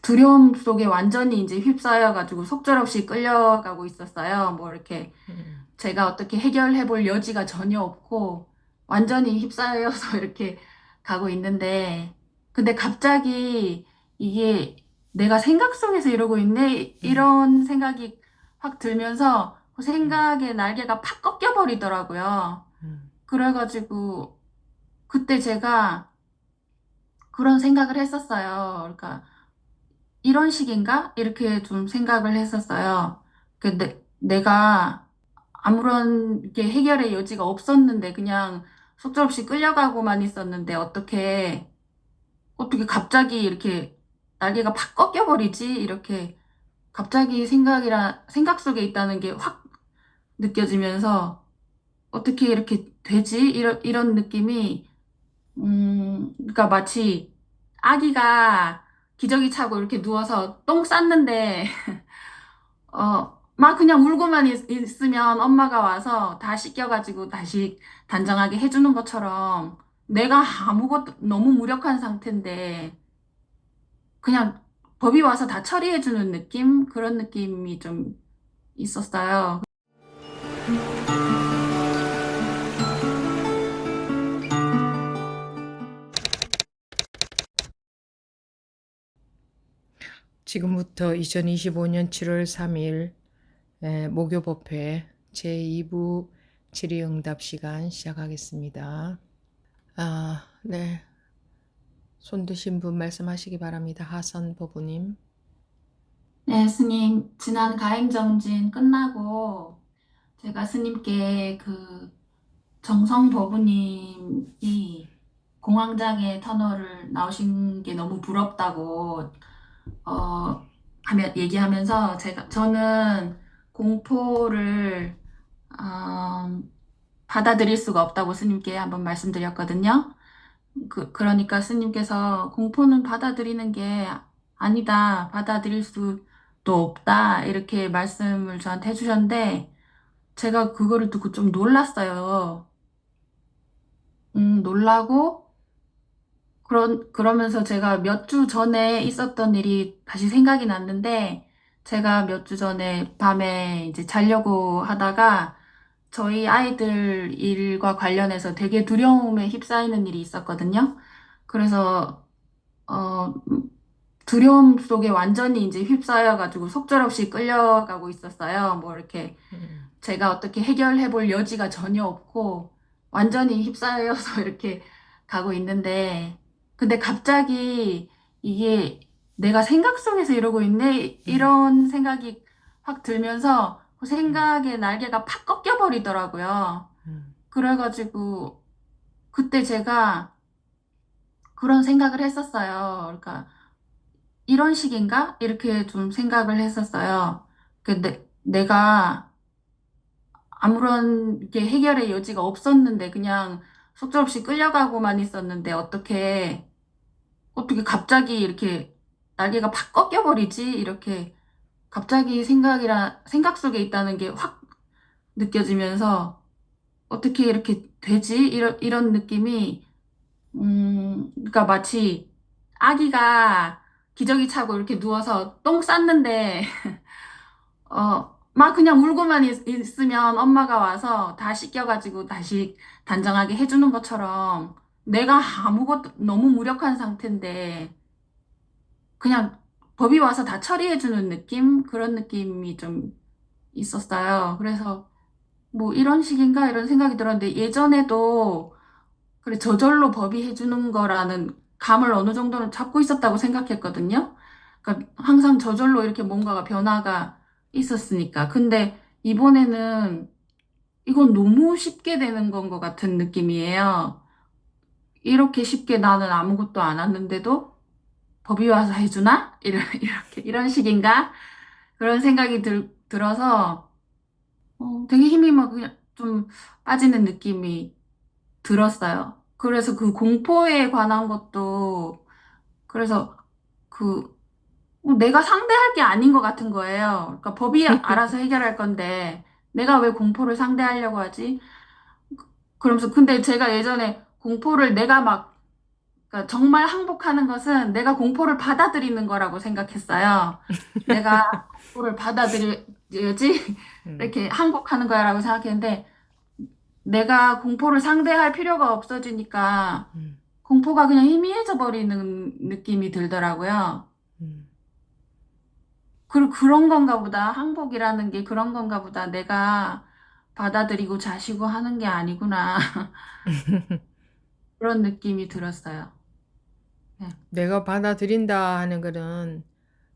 두려움 속에 완전히 이제 휩싸여가지고 속절없이 끌려가고 있었어요. 뭐 이렇게 음, 제가 어떻게 해결해 볼 여지가 전혀 없고 완전히 휩싸여서 이렇게 가고 있는데 근데 갑자기 이게 내가 생각 속에서 이러고 있네? 음, 이런 생각이 확 들면서 그 음, 생각의 날개가 팍 꺾여 버리더라고요. 음, 그래가지고 그때 제가 그런 생각을 했었어요. 그러니까 이런 식인가? 이렇게 좀 생각을 했었어요. 근데 내가 아무런 이렇게 해결의 여지가 없었는데 그냥 속절없이 끌려가고만 있었는데 어떻게 갑자기 이렇게 날개가 팍 꺾여버리지? 이렇게 갑자기 생각 속에 있다는 게 확 느껴지면서 어떻게 이렇게 되지? 이런 느낌이 그러니까 마치 아기가 기저귀 차고 이렇게 누워서 똥 쌌는데 막 그냥 울고만 있으면 엄마가 와서 다 씻겨가지고 다시 단정하게 해주는 것처럼 내가 아무것도 너무 무력한 상태인데 그냥 법이 와서 다 처리해주는 느낌? 그런 느낌이 좀 있었어요. 지금부터 2025년 7월 3일 목요법회 제2부 질의응답 시간 시작하겠습니다. 네. 손 드신 분 말씀하시기 바랍니다. 하선 법우님. 네, 스님, 지난 가행정진 끝나고 제가 스님께 그 정성 법우님이 공황장애 터널을 나오신 게 너무 부럽다고 얘기하면서 저는 공포를 어, 받아들일 수가 없다고 스님께 한번 말씀드렸거든요. 그러니까 스님께서 공포는 받아들이는 게 아니다, 받아들일 수도 없다, 이렇게 말씀을 저한테 해주셨는데, 제가 그거를 듣고 좀 놀랐어요. 놀라고, 그러면서 제가 몇 주 전에 있었던 일이 다시 생각이 났는데, 제가 몇 주 전에 밤에 이제 자려고 하다가, 저희 아이들 일과 관련해서 되게 두려움에 휩싸이는 일이 있었거든요. 그래서, 어, 두려움 속에 완전히 이제 휩싸여가지고 속절없이 끌려가고 있었어요. 뭐 이렇게 음, 제가 어떻게 해결해 볼 여지가 전혀 없고 완전히 휩싸여서 이렇게 가고 있는데 근데 갑자기 이게 내가 생각 속에서 이러고 있네? 음, 이런 생각이 확 들면서 그 음, 생각의 날개가 팍 꺾여 버리더라고요. 음, 그래가지고 그때 제가 그런 생각을 했었어요. 그러니까 이런 식인가? 이렇게 좀 생각을 했었어요. 근데 내가 아무런 이렇게 해결의 여지가 없었는데 그냥 속절없이 끌려가고만 있었는데 어떻게 갑자기 이렇게 날개가 팍 꺾여버리지? 이렇게 갑자기 생각 속에 있다는 게 확 느껴지면서 어떻게 이렇게 되지? 이런 느낌이 그러니까 마치 아기가 기저귀 차고 이렇게 누워서 똥 쌌는데 막 그냥 울고만 있으면 엄마가 와서 다 씻겨가지고 다시 단정하게 해주는 것처럼 내가 아무것도 너무 무력한 상태인데 그냥 법이 와서 다 처리해주는 느낌? 그런 느낌이 좀 있었어요. 그래서 뭐 이런 식인가 이런 생각이 들었는데 예전에도 그래 저절로 법이 해주는 거라는 감을 어느 정도는 잡고 있었다고 생각했거든요. 그러니까 항상 저절로 이렇게 뭔가가 변화가 있었으니까. 근데 이번에는 이건 너무 쉽게 되는 건 것 같은 느낌이에요. 이렇게 쉽게 나는 아무것도 안 왔는데도 법이 와서 해주나? 이런 식인가? 그런 생각이 들어서 되게 힘이 막 그냥 좀 빠지는 느낌이 들었어요. 그래서 그 공포에 관한 것도 그래서 그 내가 상대할 게 아닌 것 같은 거예요. 그러니까 법이 알아서 해결할 건데 내가 왜 공포를 상대하려고 하지? 그러면서 근데 제가 예전에 공포를 내가 막 그러니까 정말 항복하는 것은 내가 공포를 받아들이는 거라고 생각했어요. 내가 공포를 받아들여야지 음, 이렇게 항복하는 거야라고 생각했는데 내가 공포를 상대할 필요가 없어지니까 음, 공포가 그냥 희미해져 버리는 느낌이 들더라고요. 음. 그리고 그런 건가 보다. 항복이라는 게 그런 건가 보다. 내가 받아들이고 자시고 하는 게 아니구나. 그런 느낌이 들었어요. 네. 내가 받아들인다 하는 거는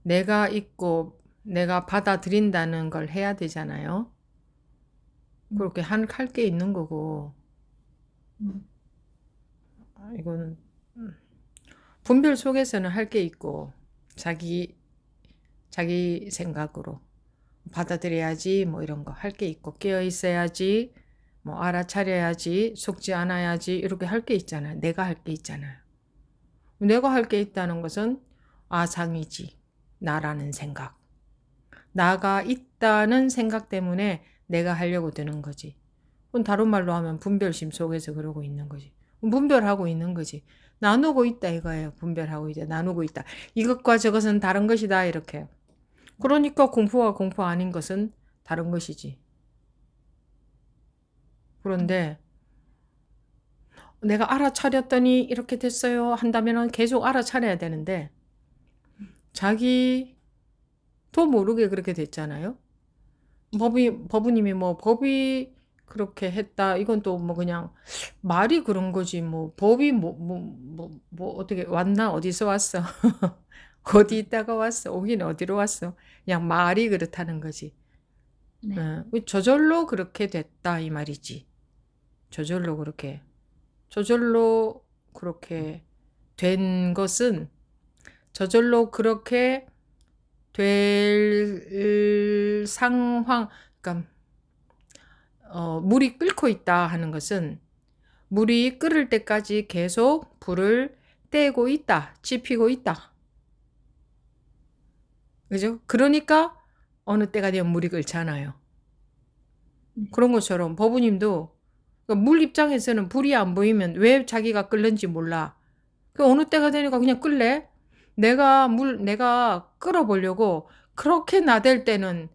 내가 있고 내가 받아들인다는 걸 해야 되잖아요. 음, 그렇게 할 게 있는 거고, 음, 이건 분별 속에서는 할 게 있고, 자기, 자기 생각으로 받아들여야지, 뭐 이런 거 할 게 있고, 깨어 있어야지, 뭐 알아차려야지, 속지 않아야지, 이렇게 할 게 있잖아요. 내가 할 게 있잖아요. 내가 할 게 있다는 것은 아상이지, 나라는 생각. 나가 있다는 생각 때문에 내가 하려고 드는 거지. 그건 다른 말로 하면 분별심 속에서 그러고 있는 거지. 분별하고 있는 거지. 나누고 있다 이거예요. 분별하고 이제 나누고 있다. 이것과 저것은 다른 것이다 이렇게. 그러니까 공포와 공포 아닌 것은 다른 것이지. 그런데 내가 알아차렸더니 이렇게 됐어요 한다면 계속 알아차려야 되는데 자기도 모르게 그렇게 됐잖아요. 법우님이 뭐 법이 그렇게 했다. 이건 또 뭐 그냥 말이 그런 거지. 뭐 법이 뭐 어떻게 왔나? 어디서 왔어? 어디 있다가 왔어? 오긴 어디로 왔어? 그냥 말이 그렇다는 거지. 네. 저절로 그렇게 됐다 이 말이지. 저절로 그렇게 저절로 그렇게 된 것은 저절로 그렇게 될 상황, 그러니까 물이 끓고 있다 하는 것은 물이 끓을 때까지 계속 불을 떼고 있다, 지피고 있다. 그죠? 그러니까 어느 때가 되면 물이 끓잖아요. 네. 그런 것처럼 법우님도 그러니까 물 입장에서는 불이 안 보이면 왜 자기가 끓는지 몰라. 그 어느 때가 되니까 그냥 끓래? 내가 끓어보려고 그렇게 나댈 때는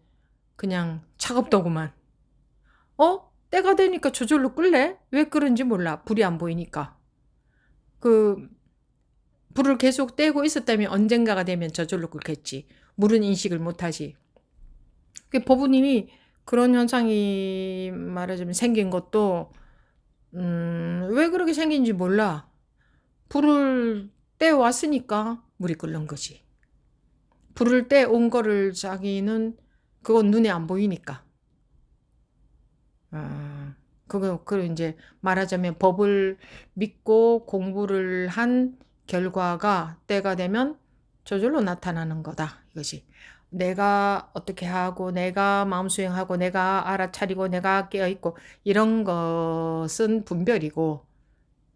그냥 차갑더구만. 때가 되니까 저절로 끓래? 왜 끓은지 몰라. 불이 안 보이니까. 그 불을 계속 떼고 있었다면 언젠가가 되면 저절로 끓겠지. 물은 인식을 못하지. 그 법부님이 그런 현상이 말하자면 생긴 것도 왜 그렇게 생긴지 몰라. 불을 떼왔으니까 물이 끓는 거지. 불을 떼온 거를 자기는 그건 눈에 안 보이니까. 그거 이제 말하자면 법을 믿고 공부를 한 결과가 때가 되면 저절로 나타나는 거다. 이것이. 내가 어떻게 하고, 내가 마음 수행하고, 내가 알아차리고, 내가 깨어있고, 이런 것은 분별이고,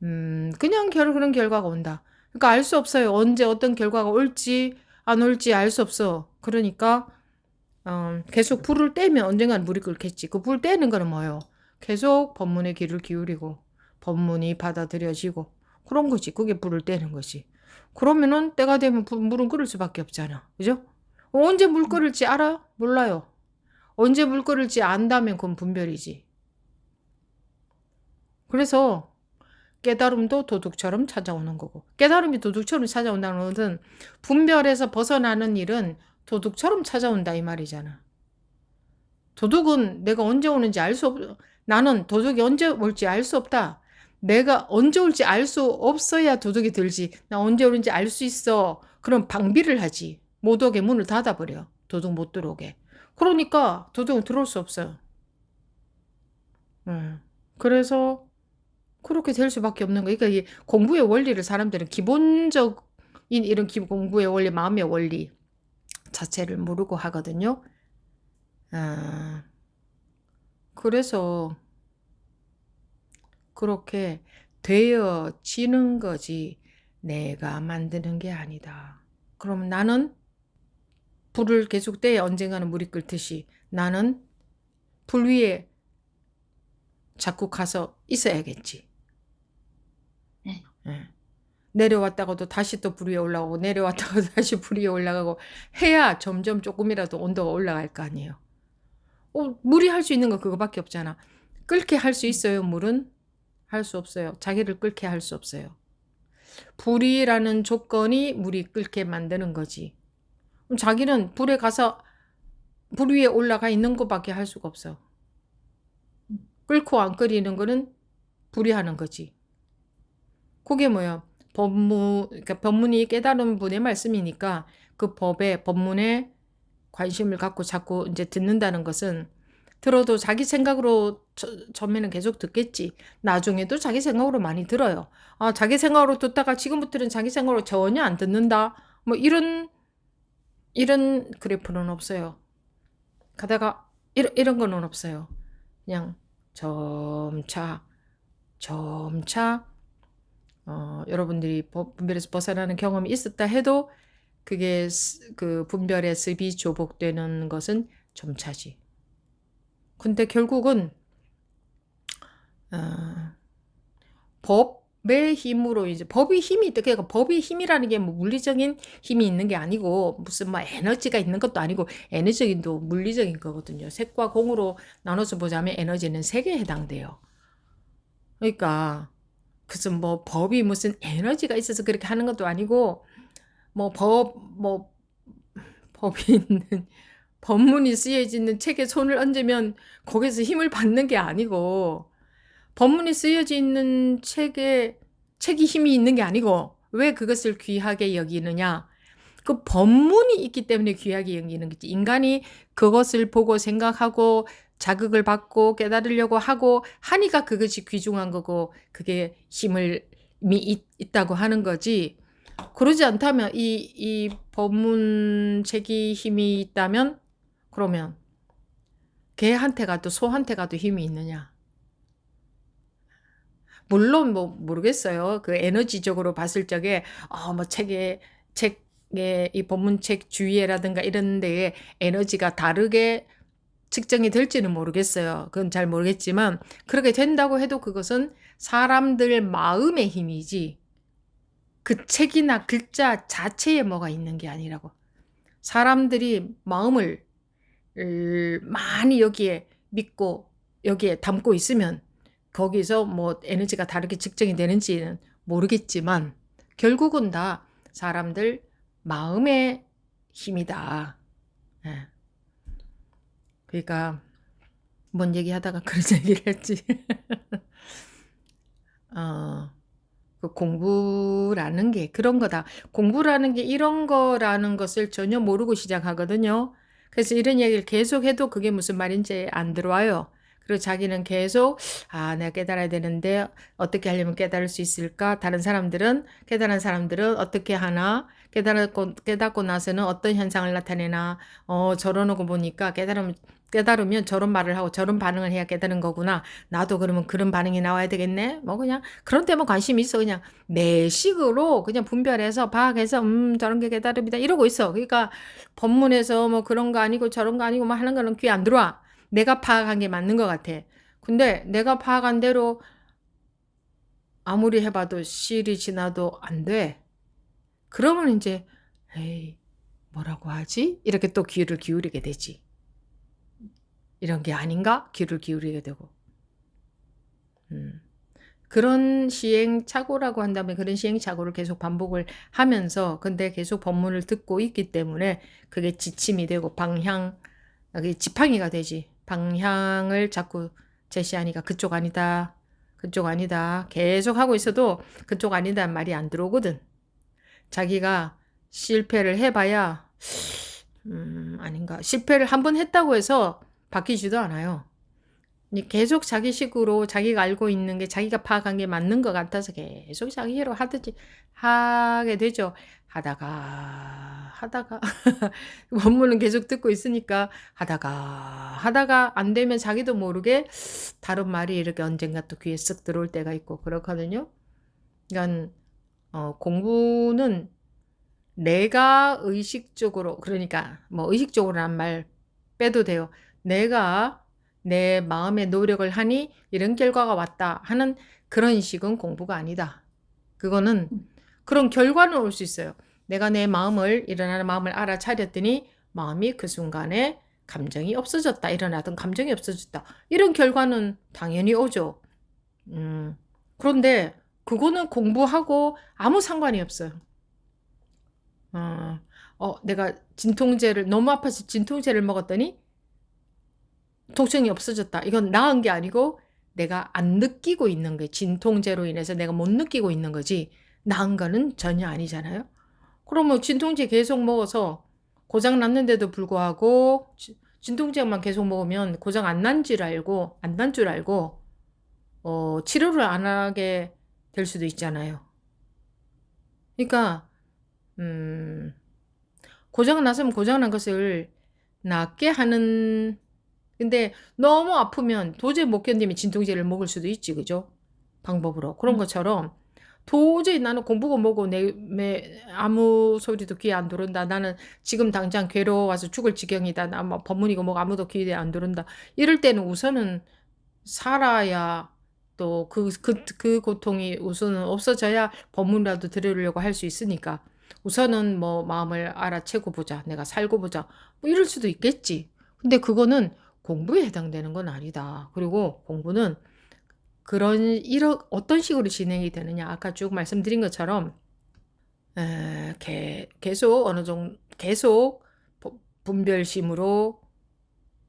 그냥 그런 결과가 온다. 그러니까 알 수 없어요. 언제 어떤 결과가 올지, 안 올지 알 수 없어. 그러니까, 계속 불을 떼면 언젠가는 물이 끓겠지. 그 불 떼는 거는 뭐예요? 계속 법문에 귀를 기울이고 법문이 받아들여지고 그런 거지. 그게 불을 떼는 거지. 그러면은 때가 되면 물은 끓을 수밖에 없잖아. 그죠? 언제 물 끓을지 알아? 몰라요. 언제 물 끓을지 안다면 그건 분별이지. 그래서 깨달음도 도둑처럼 찾아오는 거고 깨달음이 도둑처럼 찾아온다는 것은 분별에서 벗어나는 일은 도둑처럼 찾아온다 이 말이잖아. 도둑은 내가 언제 오는지 알 수 나는 도둑이 언제 올지 알 수 없다. 내가 언제 올지 알 수 없어야 도둑이 들지. 나 언제 오는지 알 수 있어. 그럼 방비를 하지. 못 오게 문을 닫아버려. 도둑 못 들어오게. 그러니까 도둑은 들어올 수 없어요. 그래서 그렇게 될 수밖에 없는 거예요. 그러니까 이 공부의 원리를 사람들은 기본적인 이런 공부의 원리, 마음의 원리 자체를 모르고 하거든요. 아, 그래서 그렇게 되어지는 거지 내가 만드는 게 아니다. 그럼 나는 불을 계속 떼 언젠가는 물이 끓듯이 나는 불 위에 자꾸 가서 있어야겠지. 네. 예. 내려왔다가도 다시 또 불 위에 올라가고 내려왔다가도 다시 불 위에 올라가고 해야 점점 조금이라도 온도가 올라갈 거 아니에요. 물이 할 수 있는 거 그거밖에 없잖아. 끓게 할 수 있어요, 물은? 할 수 없어요. 자기를 끓게 할 수 없어요. 불이라는 조건이 물이 끓게 만드는 거지. 그럼 자기는 불에 가서 불 위에 올라가 있는 것밖에 할 수가 없어. 끓고 안 끓이는 거는 불이 하는 거지. 그게 뭐야? 그러니까 법문이 깨달은 분의 말씀이니까 그 법문에 관심을 갖고 자꾸 이제 듣는다는 것은 들어도 자기 생각으로 처음에는 계속 듣겠지. 나중에도 자기 생각으로 많이 들어요. 자기 생각으로 듣다가 지금부터는 자기 생각으로 전혀 안 듣는다. 뭐 이런 그래프는 없어요. 가다가 이런 거는 없어요. 그냥 점차 여러분들이 분별에서 벗어나는 경험이 있었다 해도 그게 그 분별의 습이 조복되는 것은 점차지. 근데 결국은 법의 힘으로 이제 법이 힘이 있다. 그러니까 법이 힘이라는 게 뭐 물리적인 힘이 있는 게 아니고 무슨 막 에너지가 있는 것도 아니고 에너지도 물리적인 거거든요. 색과 공으로 나눠서 보자면 에너지는 색에 해당돼요. 그러니까 무슨 뭐 법이 무슨 에너지가 있어서 그렇게 하는 것도 아니고 뭐 법이 있는 법문이 쓰여져 있는 책에 손을 얹으면 거기서 힘을 받는 게 아니고 법문이 쓰여져 있는 책이 힘이 있는 게 아니고 왜 그것을 귀하게 여기느냐? 그 법문이 있기 때문에 귀하게 여기는 거지. 인간이 그것을 보고 생각하고 자극을 받고 깨달으려고 하고 하니까 그것이 귀중한 거고 그게 힘이 있다고 하는 거지. 그러지 않다면 이 법문책이 힘이 있다면 그러면 개한테 가도 소한테 가도 힘이 있느냐? 물론 뭐 모르겠어요. 그 에너지적으로 봤을 적에 뭐 책에 이 법문책 주위에라든가 이런 데에 에너지가 다르게 측정이 될지는 모르겠어요. 그건 잘 모르겠지만 그렇게 된다고 해도 그것은 사람들 마음의 힘이지 그 책이나 글자 자체에 뭐가 있는 게 아니라고. 사람들이 마음을 많이 여기에 믿고 여기에 담고 있으면 거기서 뭐 에너지가 다르게 측정이 되는지는 모르겠지만 결국은 다 사람들 마음의 힘이다. 예. 그러니까 뭔 얘기하다가 그런 얘기를 했지. 그 공부라는 게 그런 거다. 공부라는 게 이런 거라는 것을 전혀 모르고 시작하거든요. 그래서 이런 얘기를 계속 해도 그게 무슨 말인지 안 들어와요. 그리고 자기는 계속 내가 깨달아야 되는데 어떻게 하려면 깨달을 수 있을까? 다른 사람들은 깨달은 사람들은 어떻게 하나? 깨닫고 나서는 어떤 현상을 나타내나? 저러는 거 보니까 깨달으면 저런 말을 하고 저런 반응을 해야 깨달은 거구나. 나도 그러면 그런 반응이 나와야 되겠네. 뭐 그냥 그런 데만 관심이 있어. 그냥 내 식으로 그냥 분별해서 파악해서 저런 게 깨달음이다 이러고 있어. 그러니까 법문에서 뭐 그런 거 아니고 저런 거 아니고 뭐 하는 거는 귀에 안 들어와. 내가 파악한 게 맞는 것 같아. 근데 내가 파악한 대로 아무리 해봐도 시일이 지나도 안 돼. 그러면 이제 에이 뭐라고 하지? 이렇게 또 귀를 기울이게 되지. 이런 게 아닌가? 귀를 기울이게 되고. 그런 시행착오라고 한다면 그런 시행착오를 계속 반복을 하면서 근데 계속 법문을 듣고 있기 때문에 그게 지침이 되고 그게 지팡이가 되지. 방향을 자꾸 제시하니까 그쪽 아니다. 그쪽 아니다. 계속 하고 있어도 그쪽 아니다는 말이 안 들어오거든. 자기가 실패를 해봐야 아닌가. 실패를 한 번 했다고 해서 바뀌지도 않아요. 계속 자기식으로 자기가 알고 있는 게 자기가 파악한 게 맞는 것 같아서 계속 자기로 하게 되죠. 하다가 원문은 계속 듣고 있으니까 하다가 안 되면 자기도 모르게 다른 말이 이렇게 언젠가 또 귀에 쓱 들어올 때가 있고 그렇거든요. 그러니까 공부는 내가 의식적으로 그러니까 뭐 의식적으로란 말 빼도 돼요. 내가 내 마음의 노력을 하니 이런 결과가 왔다 하는 그런 식은 공부가 아니다. 그거는 그런 결과는 올 수 있어요. 내가 내 마음을 일어나는 마음을 알아차렸더니 마음이 그 순간에 감정이 없어졌다. 일어나던 감정이 없어졌다. 이런 결과는 당연히 오죠. 음. 그런데 그거는 공부하고 아무 상관이 없어요. 어, 내가 진통제를 너무 아파서 진통제를 먹었더니 통증이 없어졌다. 이건 나은 게 아니고 내가 안 느끼고 있는 거예요. 진통제로 인해서 내가 못 느끼고 있는 거지. 나은 거는 전혀 아니잖아요. 그러면 진통제 계속 먹어서 고장 났는데도 불구하고 진통제만 계속 먹으면 고장 안 난 줄 알고 치료를 안 하게 될 수도 있잖아요. 그러니까 고장 났으면 고장 난 것을 낫게 하는 근데 너무 아프면 도저히 못 견디면 진통제를 먹을 수도 있지, 그죠? 방법으로. 그런 것처럼 도저히 나는 공부고 뭐고 아무 소리도 귀에 안 들어온다. 나는 지금 당장 괴로워서 죽을 지경이다. 나 뭐 법문이고 뭐고 아무도 귀에 안 들어온다. 이럴 때는 우선은 살아야 또 그 고통이 우선은 없어져야 법문이라도 들으려고 할 수 있으니까 우선은 뭐 마음을 알아채고 보자. 내가 살고 보자. 뭐 이럴 수도 있겠지. 근데 그거는 공부에 해당되는 건 아니다. 그리고 공부는 어떤 식으로 진행이 되느냐. 아까 쭉 말씀드린 것처럼, 계속 어느 정도, 계속 분별심으로,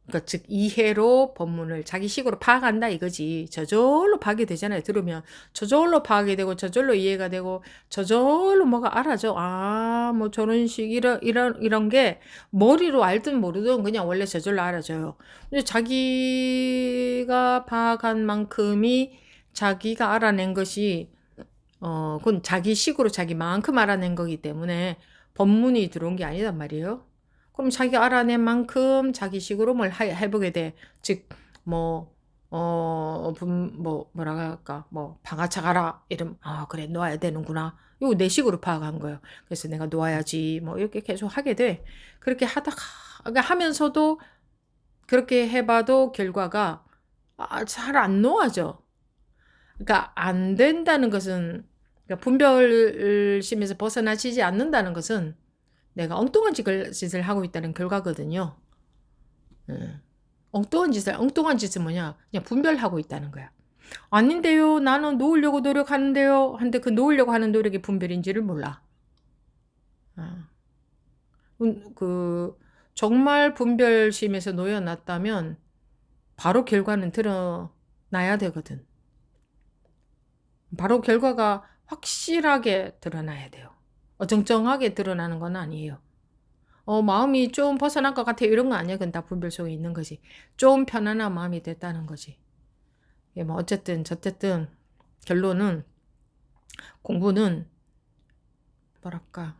그러니까 즉, 이해로 법문을 자기식으로 파악한다 이거지. 저절로 파악이 되잖아요. 들으면. 저절로 파악이 되고, 저절로 이해가 되고, 저절로 뭐가 알아져. 아, 뭐 저런 식, 이런 게 머리로 알든 모르든 그냥 원래 저절로 알아져요. 근데 자기가 파악한 만큼이 자기가 알아낸 것이, 그건 자기식으로 자기만큼 알아낸 거기 때문에 법문이 들어온 게 아니단 말이에요. 그럼 자기가 알아낸 만큼 자기식으로 뭘 해보게 돼. 즉, 뭐, 뭐라 할까, 뭐, 방아차 가라. 이러면, 아, 그래, 놓아야 되는구나. 이거 내 식으로 파악한 거예요. 그래서 내가 놓아야지. 뭐, 이렇게 계속 하게 돼. 그렇게 그러니까 하면서도 그렇게 해봐도 결과가 잘 안 놓아져. 그러니까 안 된다는 것은, 그러니까 분별심에서 벗어나지지 않는다는 것은 내가 엉뚱한 짓을 하고 있다는 결과거든요. 엉뚱한 짓은 뭐냐? 그냥 분별하고 있다는 거야. 아닌데요. 나는 놓으려고 노력하는데요. 근데 그 놓으려고 하는 노력이 분별인지를 몰라. 정말 분별심에서 놓여놨다면 바로 결과는 드러나야 되거든. 바로 결과가 확실하게 드러나야 돼요. 어정쩡하게 드러나는 건 아니에요. 마음이 좀 벗어난 것 같아. 이런 거 아니야. 그건 다 분별 속에 있는 거지. 좀 편안한 마음이 됐다는 거지. 뭐, 어쨌든, 결론은, 공부는, 뭐랄까,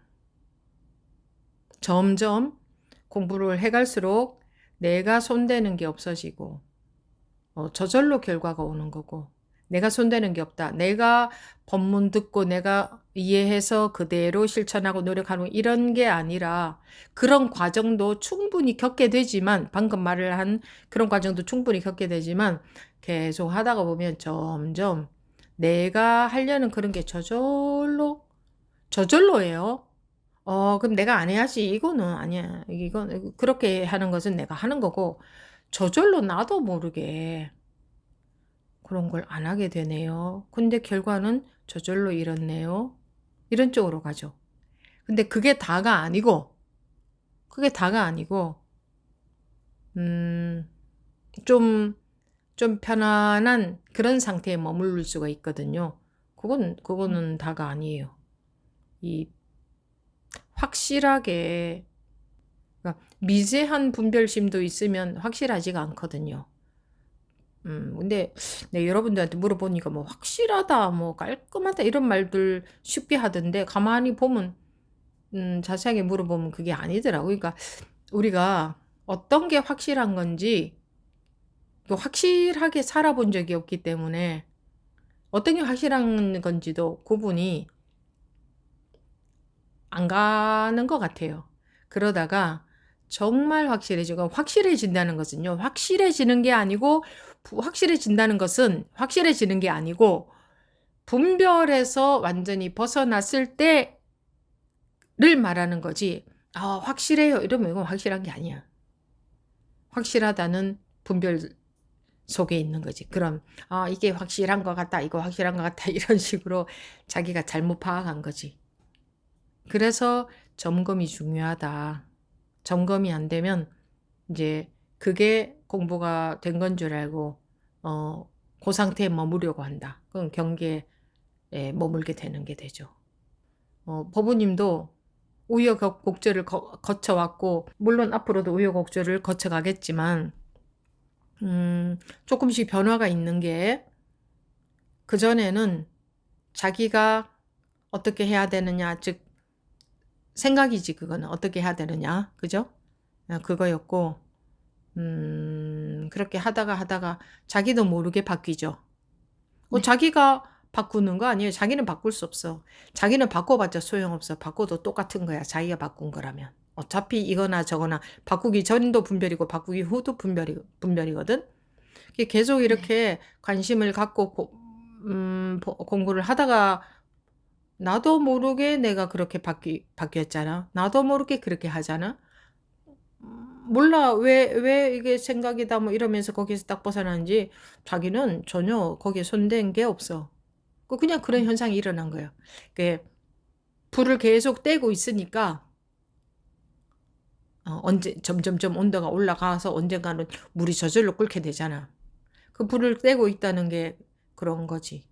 점점 공부를 해갈수록 내가 손대는 게 없어지고, 저절로 결과가 오는 거고, 내가 손대는 게 없다. 내가 법문 듣고 내가 이해해서 그대로 실천하고 노력하는 이런 게 아니라 그런 과정도 충분히 겪게 되지만 방금 말을 한 그런 과정도 충분히 겪게 되지만 계속 하다가 보면 점점 내가 하려는 그런 게 저절로예요. 그럼 내가 안 해야지. 이거는 아니야. 이건 그렇게 하는 것은 내가 하는 거고 저절로 나도 모르게 그런 걸 안 하게 되네요. 근데 결과는 저절로 이렇네요. 이런 쪽으로 가죠. 근데 그게 다가 아니고, 좀, 좀 편안한 그런 상태에 머무를 수가 있거든요. 그거는 다가 아니에요. 이, 확실하게, 그러니까 미세한 분별심도 있으면 확실하지가 않거든요. 근데 네, 여러분들한테 물어보니까 뭐 확실하다, 뭐 깔끔하다 이런 말들 쉽게 하던데 가만히 보면 자세하게 물어보면 그게 아니더라고요. 그러니까 우리가 어떤 게 확실한 건지 확실하게 살아본 적이 없기 때문에 어떤 게 확실한 건지도 구분이 안 가는 것 같아요. 그러다가 정말 확실해진다는 것은요. 확실해지는 게 아니고 확실해지는 게 아니고 분별에서 완전히 벗어났을 때를 말하는 거지. 아, 확실해요. 이러면 이건 확실한 게 아니야. 확실하다는 분별 속에 있는 거지. 그럼, 아, 이게 확실한 것 같다. 이거 확실한 것 같다. 이런 식으로 자기가 잘못 파악한 거지. 그래서 점검이 중요하다. 점검이 안 되면 이제 그게 공부가 된 건 줄 알고, 그 상태에 머무려고 한다. 그럼 경계에 머물게 되는 게 되죠. 법우님도 우여곡절을 거쳐왔고, 물론 앞으로도 우여곡절을 거쳐가겠지만, 조금씩 변화가 있는 게, 그전에는 자기가 어떻게 해야 되느냐, 즉, 생각이지, 그거는. 어떻게 해야 되느냐, 그죠? 그거였고, 그렇게 하다가 자기도 모르게 바뀌죠. 네. 자기가 바꾸는 거 아니에요. 자기는 바꿀 수 없어. 자기는 바꿔봤자 소용없어. 바꿔도 똑같은 거야. 자기가 바꾼 거라면. 어차피 이거나 저거나 바꾸기 전도 분별이고 바꾸기 후도 분별이거든. 계속 네. 이렇게 관심을 갖고 공부를 하다가 나도 모르게 내가 그렇게 바뀌었잖아. 나도 모르게 그렇게 하잖아. 몰라. 왜 이게 생각이다 뭐 이러면서 거기서 딱 벗어나는지 자기는 전혀 거기에 손댄 게 없어. 그냥 그런 현상이 일어난 거예요. 불을 계속 떼고 있으니까 언제 점점점 온도가 올라가서 언젠가는 물이 저절로 끓게 되잖아. 그 불을 떼고 있다는 게 그런 거지.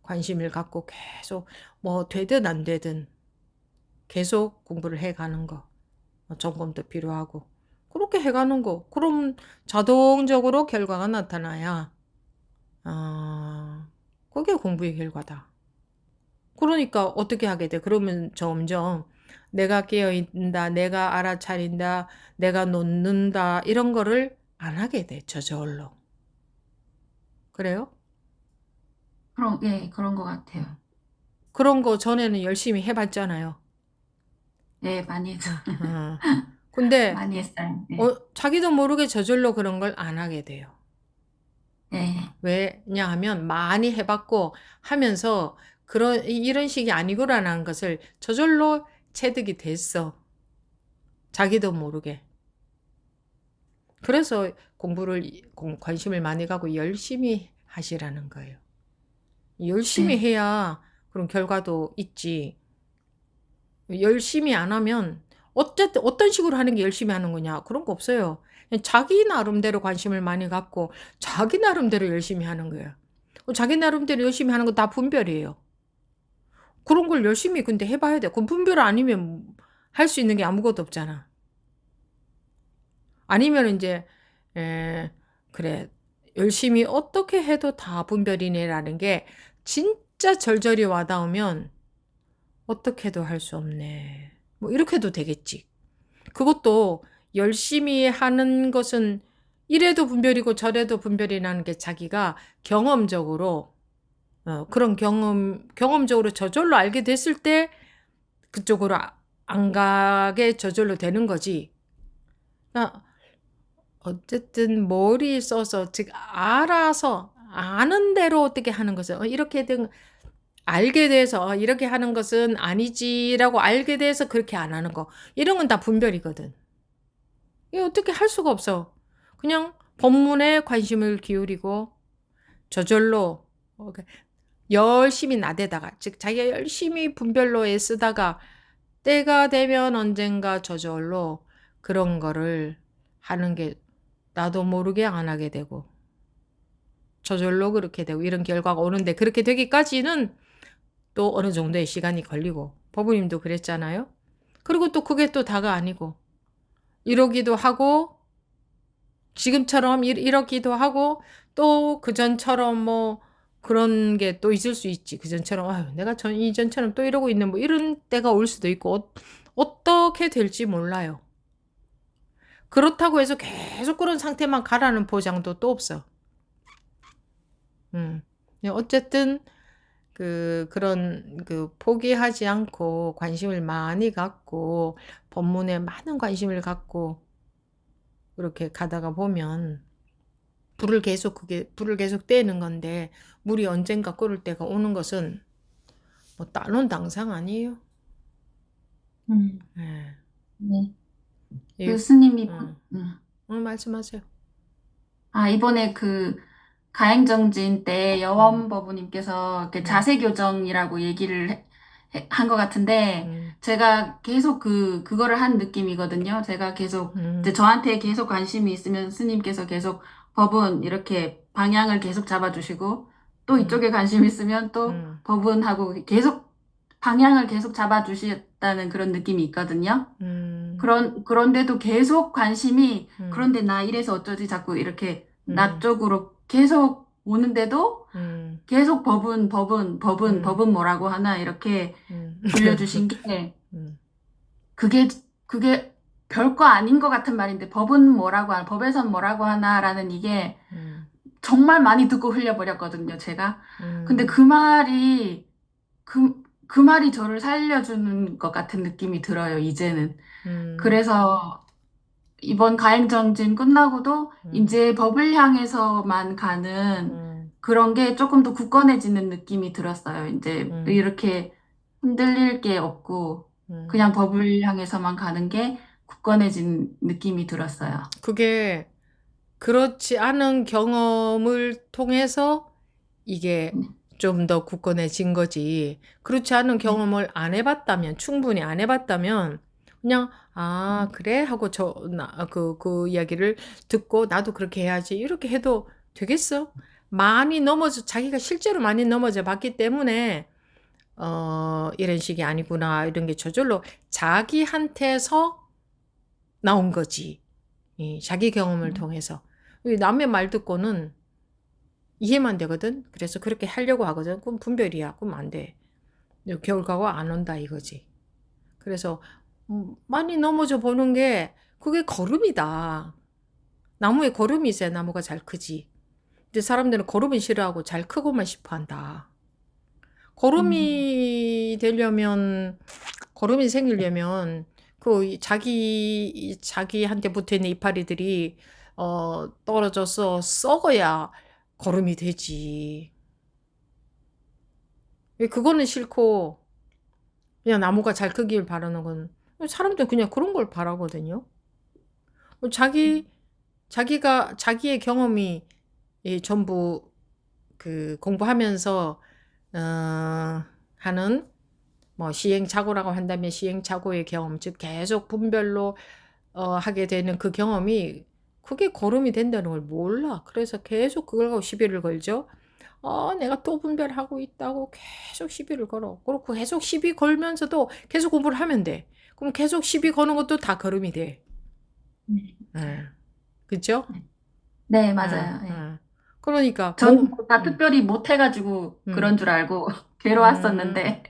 관심을 갖고 계속 뭐 되든 안 되든 계속 공부를 해가는 거. 점검도 필요하고. 그렇게 해가는 거. 그럼 자동적으로 결과가 나타나야 그게 공부의 결과다. 그러니까 어떻게 하게 돼? 그러면 점점 내가 깨어있다, 내가 알아차린다, 내가 놓는다 이런 거를 안 하게 돼. 저절로. 그래요? 예, 그런 것 같아요. 그런 거 전에는 열심히 해봤잖아요. 네, 많이 했죠. 어. 근데 많이 했어요. 네. 자기도 모르게 저절로 그런 걸 안 하게 돼요. 네. 왜냐하면 많이 해봤고 하면서 이런 식이 아니구나라는 것을 저절로 체득이 됐어. 자기도 모르게. 그래서 관심을 많이 갖고 열심히 하시라는 거예요. 열심히 네. 해야 그런 결과도 있지. 열심히 안 하면 어쨌든 어떤 식으로 하는 게 열심히 하는 거냐? 그런 거 없어요. 그냥 자기 나름대로 관심을 많이 갖고 자기 나름대로 열심히 하는 거예요. 자기 나름대로 열심히 하는 거 다 분별이에요. 그런 걸 열심히 근데 해봐야 돼. 그럼 분별 아니면 할 수 있는 게 아무것도 없잖아. 아니면 이제 그래 열심히 어떻게 해도 다 분별이네라는 게 진짜 절절히 와닿으면 어떻게 해도 할 수 없네. 뭐 이렇게 해도 되겠지. 그것도 열심히 하는 것은 이래도 분별이고 저래도 분별이라는 게 자기가 경험적으로 그런 경험적으로 저절로 알게 됐을 때 그쪽으로 안 가게 저절로 되는 거지. 그러니까 어쨌든 머리 써서 즉 알아서 아는 대로 어떻게 하는 것을 이렇게든 알게 돼서 이렇게 하는 것은 아니지라고 알게 돼서 그렇게 안 하는 거 이런 건 다 분별이거든. 이게 어떻게 할 수가 없어. 그냥 본문에 관심을 기울이고 저절로 열심히 나대다가 즉 자기가 열심히 분별로 애쓰다가 때가 되면 언젠가 저절로 그런 거를 하는 게 나도 모르게 안 하게 되고 저절로 그렇게 되고 이런 결과가 오는데 그렇게 되기까지는 또 어느 정도의 시간이 걸리고 법부님도 그랬잖아요. 그리고 또 그게 또 다가 아니고 이러기도 하고 지금처럼 이러기도 하고 또 그전처럼 뭐 그런 게 또 있을 수 있지. 그전처럼 아유 내가 이전처럼 또 이러고 있는 뭐 이런 때가 올 수도 있고 어떻게 될지 몰라요. 그렇다고 해서 계속 그런 상태만 가라는 보장도 또 없어. 어쨌든 그런 포기하지 않고 관심을 많이 갖고 법문에 많은 관심을 갖고 그렇게 가다가 보면 불을 계속 떼는 건데, 물이 언젠가 끓을 때가 오는 것은 뭐 따놓은 당상 아니에요. 음, 예. 네. 이, 그 스님이, 음, 음. 말씀하세요. 아, 이번에 그 가행정진 때 음, 여원법우님께서 이렇게 음, 자세 교정이라고 얘기를 한 것 같은데, 음, 제가 계속 그거를 한 느낌이거든요. 제가 계속, 이제 음, 저한테 계속 관심이 있으면 스님께서 계속 법은 이렇게 방향을 계속 잡아주시고, 또 음, 이쪽에 관심이 있으면 또 음, 법은하고 계속 방향을 계속 잡아주셨다는 그런 느낌이 있거든요. 음, 그런데도 계속 관심이, 음, 그런데 나 이래서 어쩌지 자꾸 이렇게 나 음, 쪽으로 계속 오는데도 음, 계속 음, 법은 뭐라고 하나 이렇게 음, 돌려주신 게 음, 그게, 그게 별거 아닌 것 같은 말인데 법은 뭐라고 하나, 법에선 뭐라고 하나라는 이게 음, 정말 많이 듣고 흘려버렸거든요, 제가. 근데 음, 그 말이 저를 살려주는 것 같은 느낌이 들어요, 이제는. 음, 그래서 이번 가행정진 끝나고도 음, 이제 법을 향해서만 가는 음, 그런 게 조금 더 굳건해지는 느낌이 들었어요. 이제 음, 이렇게 흔들릴 게 없고 음. 그냥 법을 향해서만 가는 게 굳건해진 느낌이 들었어요. 그게 그렇지 않은 경험을 통해서 이게 네. 좀 더 굳건해진 거지. 그렇지 않은 네. 경험을 안 해봤다면, 충분히 안 해봤다면, 그냥, 아, 음, 그래? 하고 그 이야기를 듣고, 나도 그렇게 해야지. 이렇게 해도 되겠어? 자기가 실제로 많이 넘어져 봤기 때문에, 이런 식이 아니구나. 이런 게 저절로 자기한테서 나온 거지. 자기 경험을 음, 통해서. 이 남의 말 듣고는 이해만 되거든. 그래서 그렇게 하려고 하거든. 그럼 분별이야. 그럼 안 돼. 결과가 안 온다 이거지. 그래서 많이 넘어져 보는 게 그게 걸음이다. 나무에 걸음이 있어야 나무가 잘 크지. 근데 사람들은 걸음은 싫어하고 잘 크고만 싶어 한다. 음, 걸음이 생기려면 자기한테 붙어 있는 이파리들이 떨어져서 썩어야 걸음이 되지. 왜 그거는 싫고 그냥 나무가 잘 크길 바라는 건 사람들은 그냥 그런 걸 바라거든요. 자기 자기의 경험이 전부 그 공부하면서 하는 뭐 시행착오라고 한다면 시행착오의 경험, 즉 계속 분별로 하게 되는 그 경험이 그게 거름이 된다는 걸 몰라. 그래서 계속 그걸 갖고 시비를 걸죠. 내가 또 분별하고 있다고 계속 시비를 걸어. 그렇고 계속 시비 걸면서도 계속 공부를 하면 돼. 그럼 계속 시비 거는 것도 다 걸음이 돼. 네, 예. 맞아요. 그죠? 네, 네, 예, 맞아요. 네. 예. 그러니까 저는 뭔가 특별히 못해가지고 음, 그런 줄 알고 음. 괴로웠었는데,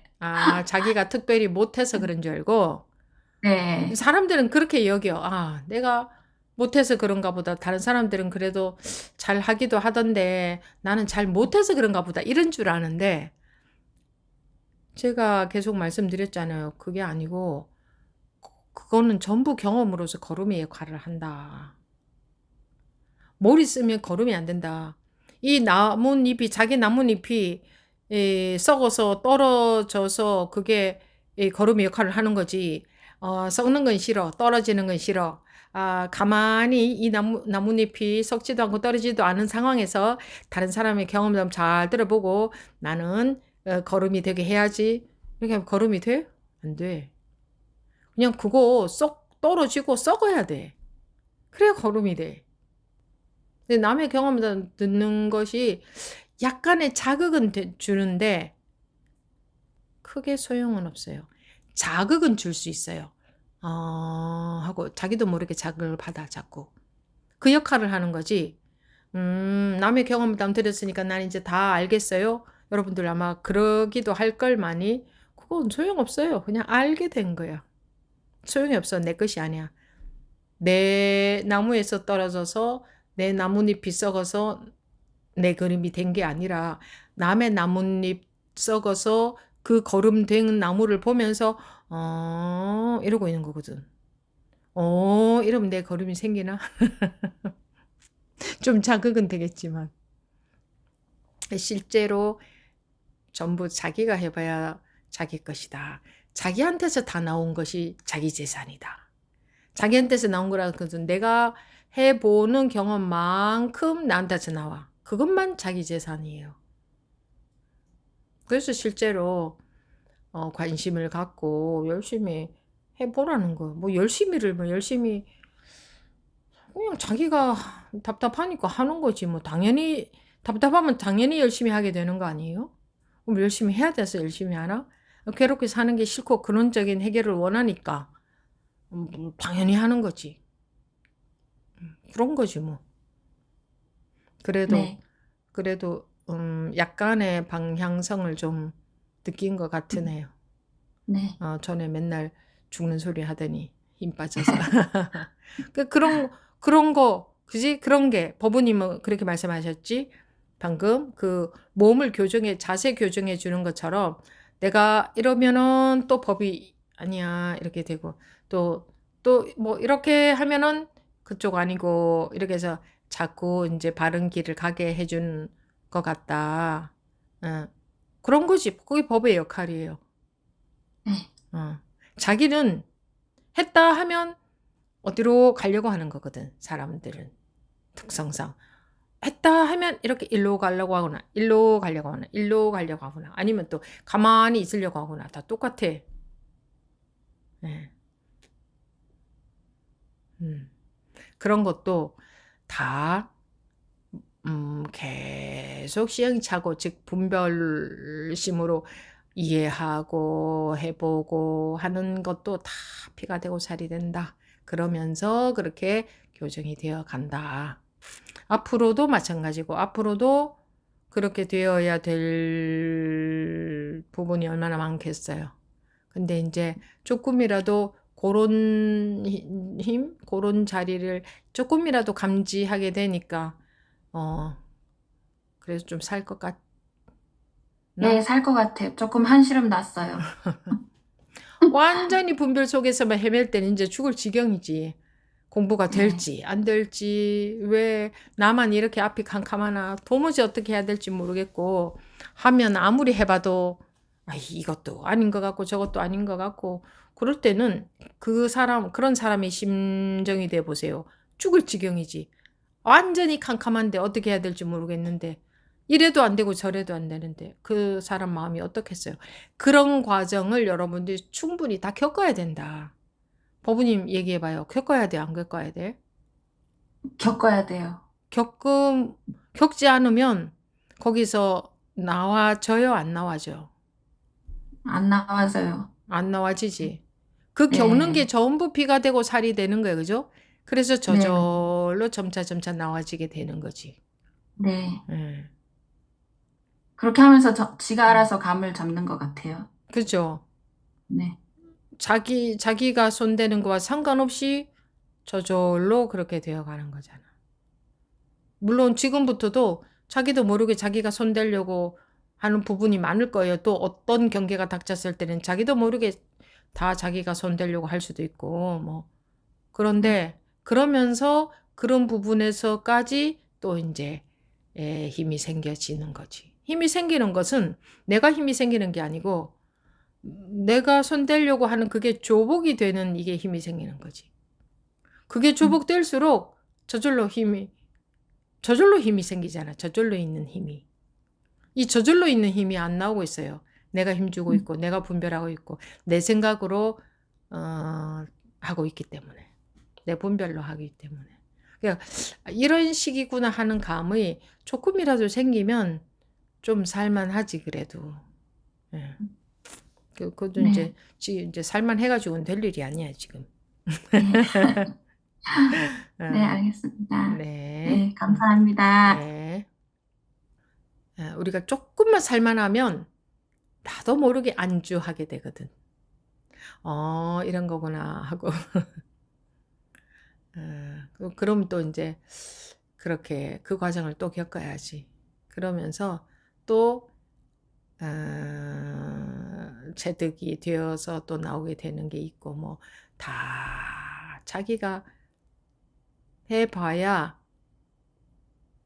자기가 특별히 못해서 그런 줄 알고 네. 사람들은 그렇게 여겨. 내가 못해서 그런가 보다. 다른 사람들은 그래도 잘 하기도 하던데 나는 잘 못해서 그런가 보다. 이런 줄 아는데 제가 계속 말씀드렸잖아요. 그게 아니고 그거는 전부 경험으로서 걸음의 역할을 한다. 뭘 있으면 걸음이 안 된다. 자기 나뭇잎이 썩어서 떨어져서 그게 걸음의 역할을 하는 거지. 썩는 건 싫어. 떨어지는 건 싫어. 가만히 이 나뭇잎이 썩지도 않고 떨어지지도 않은 상황에서 다른 사람의 경험을 좀 잘 들어보고 나는 걸음이 되게 해야지. 이렇게 하면 걸음이 돼? 안 돼. 그냥 그거 썩 떨어지고 썩어야 돼. 그래야 걸음이 돼. 근데 남의 경험을 듣는 것이 약간의 자극은 주는데 크게 소용은 없어요. 자극은 줄 수 있어요. 하고 자기도 모르게 자극을 받아 자꾸. 그 역할을 하는 거지. 남의 경험을 남 들었으니까 난 이제 다 알겠어요. 여러분들 아마 그러기도 할 걸 많이. 그건 소용없어요. 그냥 알게 된 거야. 소용이 없어. 내 것이 아니야. 내 나무에서 떨어져서 내 나뭇잎이 썩어서 내 그림이 된 게 아니라 남의 나뭇잎 썩어서 그 거름된 나무를 보면서 이러고 있는 거거든. 이러면 내 걸음이 생기나? 좀 자극은 되겠지만 실제로 전부 자기가 해봐야 자기 것이다. 자기한테서 다 나온 것이 자기 재산이다. 자기한테서 나온 거라는 것은 내가 해보는 경험만큼 나한테서 나와. 그것만 자기 재산이에요. 그래서 실제로 관심을 갖고 열심히 해보라는 거. 뭐 열심히를 뭐 열심히 그냥 자기가 답답하니까 하는 거지. 뭐 당연히 답답하면 당연히 열심히 하게 되는 거 아니에요? 그럼 열심히 해야 돼서 열심히 하나? 괴롭게 사는 게 싫고 근원적인 해결을 원하니까 당연히 하는 거지. 그런 거지 뭐. 그래도 네, 약간의 방향성을 좀 느낀 것 음, 같으네요. 네, 전에 맨날 죽는 소리 하더니 힘 빠져서. 그런 거, 그지? 그런 게, 법부님은 그렇게 말씀하셨지? 방금 몸을 자세 교정해 주는 것처럼 내가 이러면은 또 법이 아니야. 이렇게 되고, 뭐 이렇게 하면은 그쪽 아니고, 이렇게 해서 자꾸 이제 바른 길을 가게 해준 것 같다. 어, 그런 거지. 그게 법의 역할이에요. 네, 어. 자기는 했다 하면 어디로 가려고 하는 거거든, 사람들은. 특성상. 했다 하면 이렇게 일로 가려고 하거나, 일로 가려고 하거나, 일로 가려고 하거나, 아니면 또 가만히 있으려고 하거나, 다 똑같아. 예. 음. 그런 것도 다, 계속 시행착오, 즉, 분별심으로 이해하고 해보고 하는 것도 다 피가 되고 살이 된다. 그러면서 그렇게 교정이 되어 간다. 앞으로도 마찬가지고, 앞으로도 그렇게 되어야 될 부분이 얼마나 많겠어요. 근데 이제 조금이라도 그런 그런 자리를 조금이라도 감지하게 되니까, 그래서 좀 살 것 같나? 네, 살 것 같아요. 조금 한시름 났어요. 완전히 분별 속에서만 헤맬 때는 이제 죽을 지경이지. 공부가 네, 될지 안 될지 왜 나만 이렇게 앞이 캄캄하나 도무지 어떻게 해야 될지 모르겠고 하면 아무리 해봐도 이것도 아닌 것 같고 저것도 아닌 것 같고 그럴 때는 그런 사람의 심정이 돼 보세요. 죽을 지경이지. 완전히 캄캄한데 어떻게 해야 될지 모르겠는데 이래도 안 되고 저래도 안 되는데 그 사람 마음이 어떻겠어요. 그런 과정을 여러분들이 충분히 다 겪어야 된다. 법부님 얘기해봐요. 겪어야 돼, 안 겪어야 돼? 겪어야 돼요. 겪지 않으면 거기서 나와져요, 안 나와져? 안 나와서요. 안 나와지지. 그 겪는 게 네, 전부 피가 되고 살이 되는 거예요, 그죠? 그래서 네, 저절로 점차 점차 나와지게 되는 거지. 네. 예. 그렇게 하면서 지가 음. 알아서 감을 잡는 것 같아요. 그죠? 네, 자기가 손대는 거와 상관없이 저절로 그렇게 되어 가는 거잖아. 물론 지금부터도 자기도 모르게 자기가 손대려고 하는 부분이 많을 거예요. 또 어떤 경계가 닥쳤을 때는 자기도 모르게 다 자기가 손대려고 할 수도 있고, 뭐. 네, 그런데 그러면서 그런 부분에서까지 또 이제 힘이 생겨지는 거지. 힘이 생기는 것은 내가 힘이 생기는 게 아니고 내가 손대려고 하는 그게 조복이 되는 이게 힘이 생기는 거지. 그게 음, 조복될수록 저절로 힘이 생기잖아. 저절로 있는 힘이. 이 저절로 있는 힘이 안 나오고 있어요. 내가 힘주고 음. 있고, 내가 분별하고 있고, 내 생각으로, 어, 하고 있기 때문에. 내 분별로 하기 때문에. 그러니까 이런 식이구나 하는 감이 조금이라도 생기면 좀 살만하지, 그래도. 예. 그것도 네, 이제 살만해가지고는 될 일이 아니야, 지금. 네, 네, 어, 알겠습니다. 네. 네, 감사합니다. 네. 우리가 조금만 살만하면 나도 모르게 안주하게 되거든. 이런 거구나 하고. 그럼 또 이제 그렇게 그 과정을 또 겪어야지. 그러면서 또 체득이 되어서 또 나오게 되는 게 있고 뭐 다 자기가 해봐야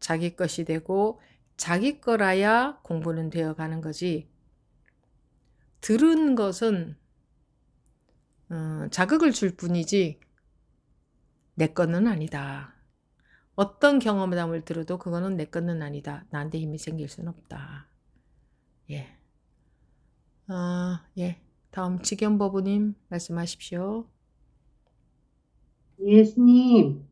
자기 것이 되고 자기 거라야 공부는 되어가는 거지. 들은 것은 자극을 줄 뿐이지 내 거는 아니다. 어떤 경험담을 들어도 그거는 내 거는 아니다. 나한테 힘이 생길 수는 없다. 예. 예. 다음 지견법부님 말씀하십시오. 예수님,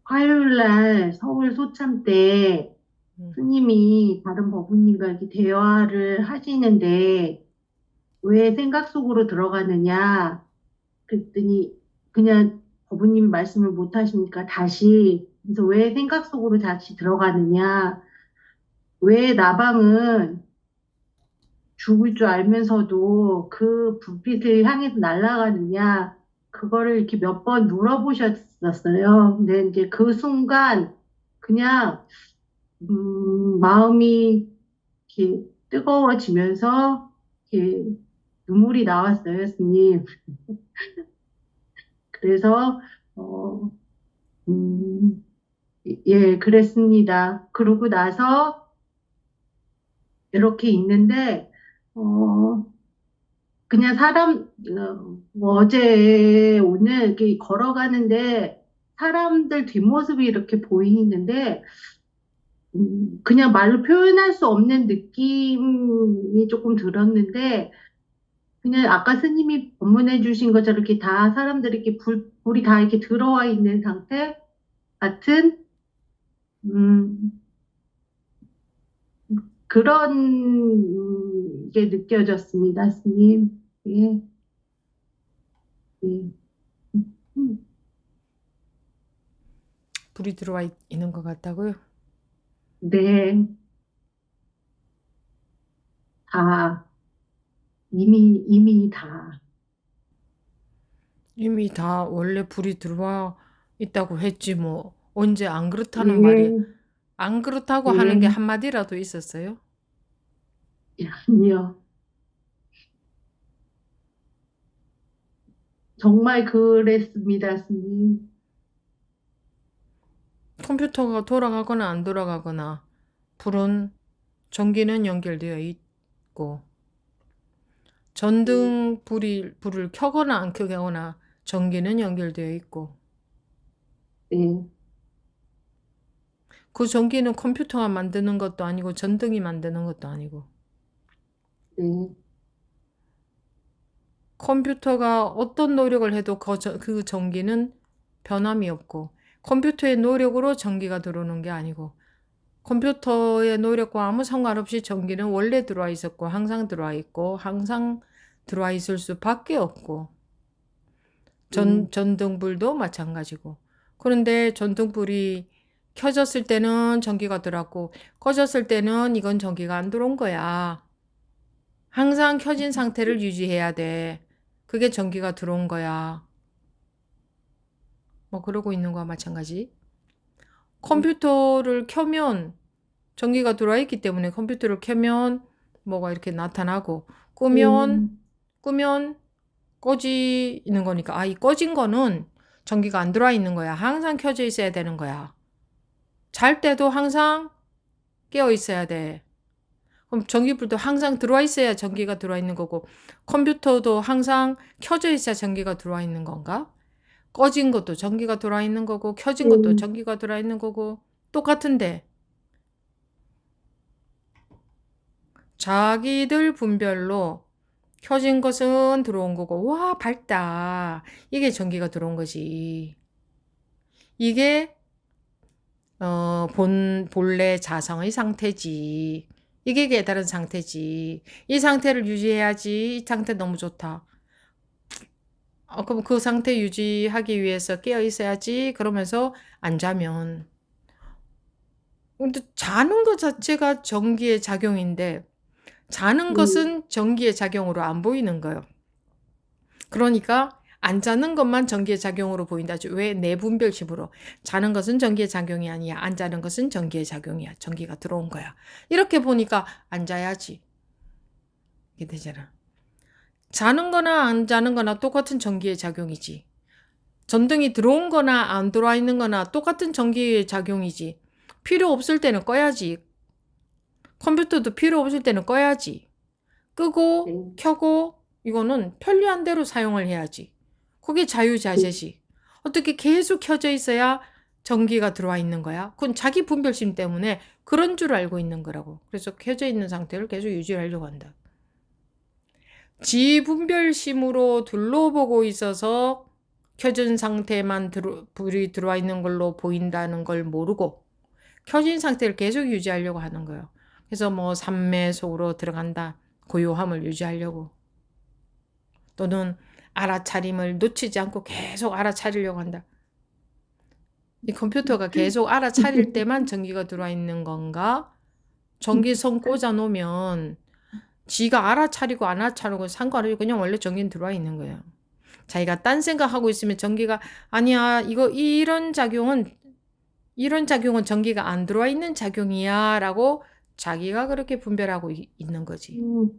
화요일 날 서울 소참 때 음, 스님이 다른 법부님과 이렇게 대화를 하시는데 왜 생각 속으로 들어가느냐? 그랬더니 그냥 법부님이 말씀을 못 하시니까 다시 그래서 왜 생각 속으로 다시 들어가느냐? 왜 나방은 죽을 줄 알면서도 그 불빛을 향해서 날아가느냐? 그거를 이렇게 몇 번 물어보셨었어요. 근데 이제 그 순간 그냥 마음이 이렇게 뜨거워지면서 이렇게 눈물이 나왔어요, 스님. 그래서 어, 음, 예, 그랬습니다. 그러고 나서 이렇게 있는데 어, 그냥 어제 오늘 이렇게 걸어가는데 사람들 뒷모습이 이렇게 보이는데 그냥 말로 표현할 수 없는 느낌이 조금 들었는데 그냥 아까 스님이 법문해 주신 것처럼 이렇게 다 사람들이 이렇게 불이 다 이렇게 들어와 있는 상태 같은 음, 그런 게 느껴졌습니다, 스님. 예, 예. 음, 불이 들어와 있는 것 같다고요? 네, 다 이미 다. 이미 다 원래 불이 들어와 있다고 했지 뭐. 언제 안 그렇다는 말이 예, 안 그렇다고 하는 게 예, 한마디라도 있었어요? 아니요. 정말 그랬습니다, 스님. 컴퓨터가 돌아가거나 안 돌아가거나 불은 전기는 연결되어 있고 예, 전등 불을 켜거나 안 켜거나 전기는 연결되어 있고 예, 그 전기는 컴퓨터가 만드는 것도 아니고 전등이 만드는 것도 아니고 예, 컴퓨터가 어떤 노력을 해도 그 전기는 변함이 없고 컴퓨터의 노력으로 전기가 들어오는 게 아니고 컴퓨터의 노력과 아무 상관없이 전기는 원래 들어와 있었고 항상 들어와 있고 항상 들어와 있을 수밖에 없고 예, 전등불도 마찬가지고 그런데 전등불이 켜졌을 때는 전기가 들어왔고 꺼졌을 때는 이건 전기가 안 들어온 거야. 항상 켜진 상태를 유지해야 돼. 그게 전기가 들어온 거야. 뭐 그러고 있는 거와 마찬가지. 컴퓨터를 켜면 전기가 들어와 있기 때문에 컴퓨터를 켜면 뭐가 이렇게 나타나고 끄면 예, 끄면 꺼지는 거니까 이 꺼진 거는 전기가 안 들어와 있는 거야. 항상 켜져 있어야 되는 거야. 잘 때도 항상 깨어 있어야 돼. 그럼 전기불도 항상 들어와 있어야 전기가 들어와 있는 거고 컴퓨터도 항상 켜져 있어야 전기가 들어와 있는 건가? 꺼진 것도 전기가 들어와 있는 거고 켜진 것도 예, 전기가 들어와 있는 거고 똑같은데 자기들 분별로 켜진 것은 들어온 거고 와 밝다 이게 전기가 들어온 거지. 이게 본래 자성의 상태지. 이게 깨달은 상태지. 이 상태를 유지해야지. 이 상태 너무 좋다. 그럼 그 상태 유지하기 위해서 깨어 있어야지. 그러면서 안 자면. 근데 자는 것 자체가 전기의 작용인데, 자는 예, 것은 전기의 작용으로 안 보이는 거예요. 그러니까 안 자는 것만 전기의 작용으로 보인다. 왜? 내분별심으로. 자는 것은 전기의 작용이 아니야. 안 자는 것은 전기의 작용이야. 전기가 들어온 거야. 이렇게 보니까 안 자야지. 이게 되잖아. 자는 거나 안 자는 거나 똑같은 전기의 작용이지. 전등이 들어온 거나 안 들어와 있는 거나 똑같은 전기의 작용이지. 필요 없을 때는 꺼야지. 컴퓨터도 필요 없을 때는 꺼야지. 끄고 네, 켜고 이거는 편리한 대로 사용을 해야지. 그게 네, 자유자재지. 어떻게 계속 켜져 있어야 전기가 들어와 있는 거야? 그건 자기 분별심 때문에 그런 줄 알고 있는 거라고. 그래서 켜져 있는 상태를 계속 유지하려고 한다. 지분별심으로 둘러보고 있어서 켜진 상태만 불이 들어와 있는 걸로 보인다는 걸 모르고 켜진 상태를 계속 유지하려고 하는 거예요. 그래서 뭐 삼매 속으로 들어간다. 고요함을 유지하려고. 또는 알아차림을 놓치지 않고 계속 알아차리려고 한다. 이 컴퓨터가 계속 알아차릴 때만 전기가 들어와 있는 건가? 전기선 꽂아 놓으면 지가 알아차리고 안 알아차리고 상관없이 그냥 원래 전기는 들어와 있는 거예요. 자기가 딴 생각하고 있으면 전기가 아니야. 이런 작용은 전기가 안 들어와 있는 작용이야 라고 자기가 그렇게 분별하고 있는 거지. 음,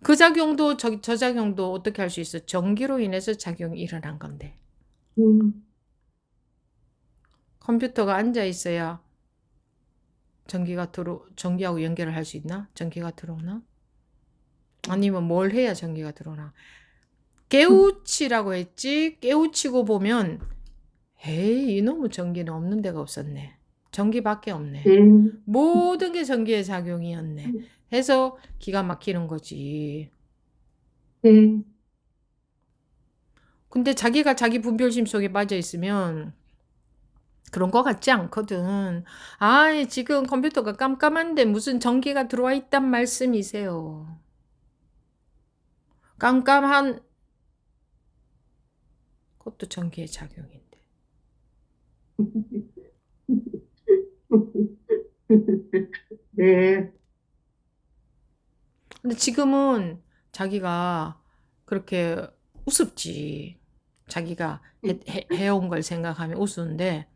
그 작용도 저 작용도 어떻게 할 수 있어? 전기로 인해서 작용이 일어난 건데. 음, 컴퓨터가 앉아 있어야 전기하고 연결을 할 수 있나? 전기가 들어오나? 아니면 뭘 해야 전기가 들어오나? 깨우치라고 했지? 깨우치고 보면 에이 이놈의 전기는 없는 데가 없었네. 전기밖에 없네. 네, 모든 게 전기의 작용이었네. 해서 기가 막히는 거지. 네, 근데 자기가 자기 분별심 속에 빠져 있으면 그런 거 같지 않거든. 아, 지금 컴퓨터가 깜깜한데 무슨 전기가 들어와 있단 말씀이세요. 깜깜한 것도 전기의 작용인데. 네, 근데 지금은 자기가 그렇게 우습지. 자기가 해온 걸 생각하면 우스운데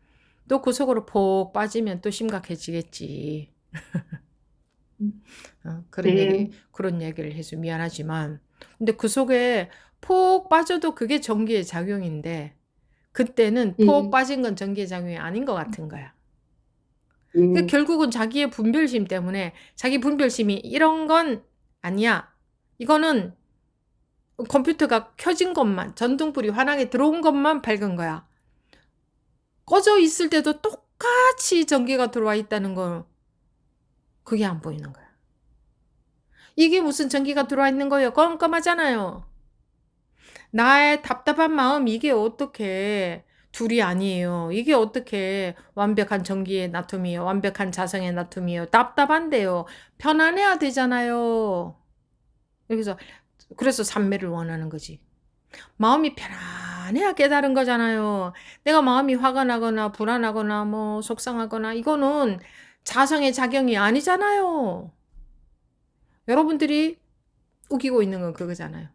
또 그 속으로 폭 빠지면 또 심각해지겠지. 네, 그런 얘기를 해서 미안하지만. 근데 그 속에 폭 빠져도 그게 전기의 작용인데 그때는 폭 네, 빠진 건 전기의 작용이 아닌 것 같은 거야. 그러니까 네, 결국은 자기의 분별심 때문에 자기 분별심이 이런 건 아니야. 이거는 컴퓨터가 켜진 것만, 전등불이 환하게 들어온 것만 밝은 거야. 꺼져 있을 때도 똑같이 전기가 들어와 있다는 걸 그게 안 보이는 거야. 이게 무슨 전기가 들어와 있는 거예요? 깜깜하잖아요. 나의 답답한 마음 이게 어떻게 둘이 아니에요. 이게 어떻게 완벽한 전기의 나툼이에요. 완벽한 자성의 나툼이에요. 답답한데요. 편안해야 되잖아요. 그래서 삼매를 원하는 거지. 마음이 편안해야 깨달은 거잖아요. 내가 마음이 화가 나거나 불안하거나 뭐 속상하거나 이거는 자성의 작용이 아니잖아요. 여러분들이 우기고 있는 건 그거잖아요.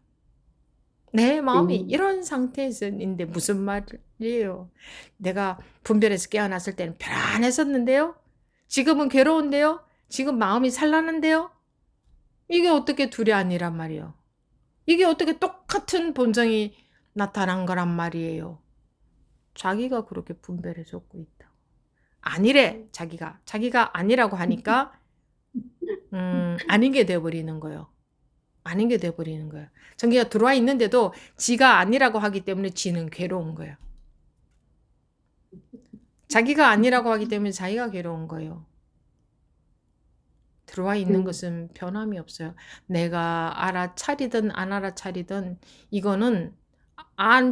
내 마음이 네, 이런 상태에서인데 무슨 말이에요? 내가 분별해서 깨어났을 때는 편안했었는데요? 지금은 괴로운데요? 지금 마음이 산란한데요? 이게 어떻게 둘이 아니란 말이에요? 이게 어떻게 똑같은 본성이 나타난 거란 말이에요? 자기가 그렇게 분별해 줬고 있다. 아니래, 자기가. 자기가 아니라고 하니까, 아닌 게 돼버리는 거예요. 아닌 게 돼버리는 거예요. 전기가 들어와 있는데도 지가 아니라고 하기 때문에 지는 괴로운 거예요. 자기가 아니라고 하기 때문에 자기가 괴로운 거예요. 들어와 있는 네, 것은 변함이 없어요. 내가 알아차리든 안 알아차리든 이거는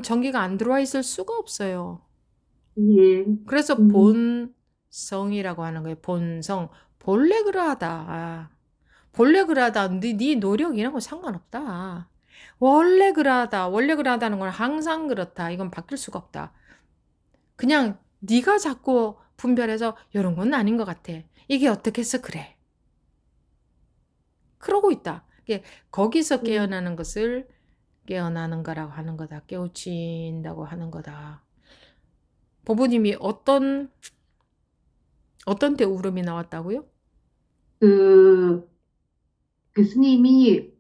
전기가 안 들어와 있을 수가 없어요. 예, 그래서 본성이라고 하는 거예요. 본성. 본래 그러하다. 본래 그러하다. 네 노력 이런 거 상관없다. 원래 그러하다. 원래 그러하다는 건 항상 그렇다. 이건 바뀔 수가 없다. 그냥 네가 자꾸 분별해서 이런 건 아닌 것 같아. 이게 어떻게 해서 그래. 그러고 있다. 거기서 예, 깨어나는 것을 깨어나는 거라고 하는 거다. 깨우친다고 하는 거다. 보부님이 어떤 때 울음이 나왔다고요? 그, 그 스님이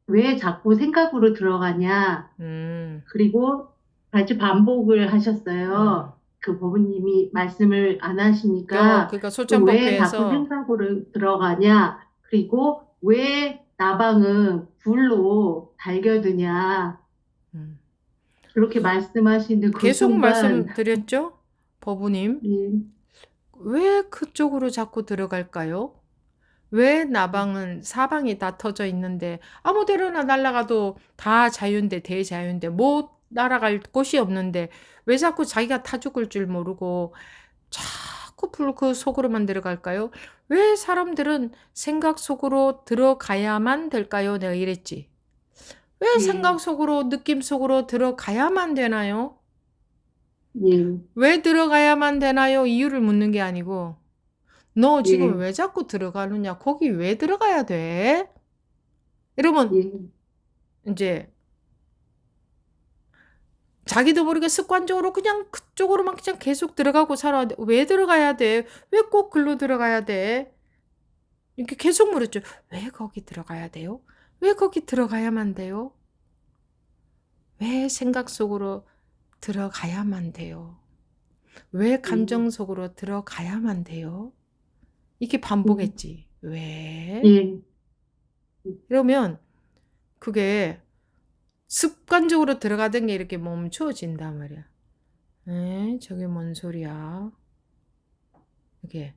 왜 자꾸 생각으로 들어가냐, 음, 그리고 다시 반복을 음, 하셨어요. 그 법부님이 말씀을 안 하시니까 그러니까 또 왜 자꾸 소창법회에서 생각으로 들어가냐? 그리고 왜 나방은 불로 달겨드냐? 음, 그렇게 말씀하시는 그 계속 순간, 말씀드렸죠? 법우님, 예, 왜 그쪽으로 자꾸 들어갈까요? 왜 나방은 사방이 다 터져 있는데 아무 데로나 날아가도 다 자유인데 대자유인데 못 날아갈 곳이 없는데 왜 자꾸 자기가 타 죽을 줄 모르고 자꾸 그 속으로만 들어갈까요? 왜 사람들은 생각 속으로 들어가야만 될까요? 내가 이랬지. 왜 예, 생각 속으로 느낌 속으로 들어가야만 되나요? 예, 왜 들어가야만 되나요? 이유를 묻는 게 아니고 너 지금 예, 왜 자꾸 들어가느냐? 거기 왜 들어가야 돼? 이러면 예, 이제 자기도 모르게 습관적으로 그냥 그쪽으로만 그냥 계속 들어가고 살아야 돼. 왜 들어가야 돼? 왜 꼭 글로 들어가야 돼? 이렇게 계속 물었죠. 왜 거기 들어가야 돼요? 왜 거기 들어가야만 돼요? 왜 생각 속으로 들어가야만 돼요? 왜 예, 감정 속으로 들어가야만 돼요? 이렇게 반복했지. 왜? 예, 이러면 그게 습관적으로 들어가던 게 이렇게 멈춰진단 말이야. 저게 뭔 소리야? 이게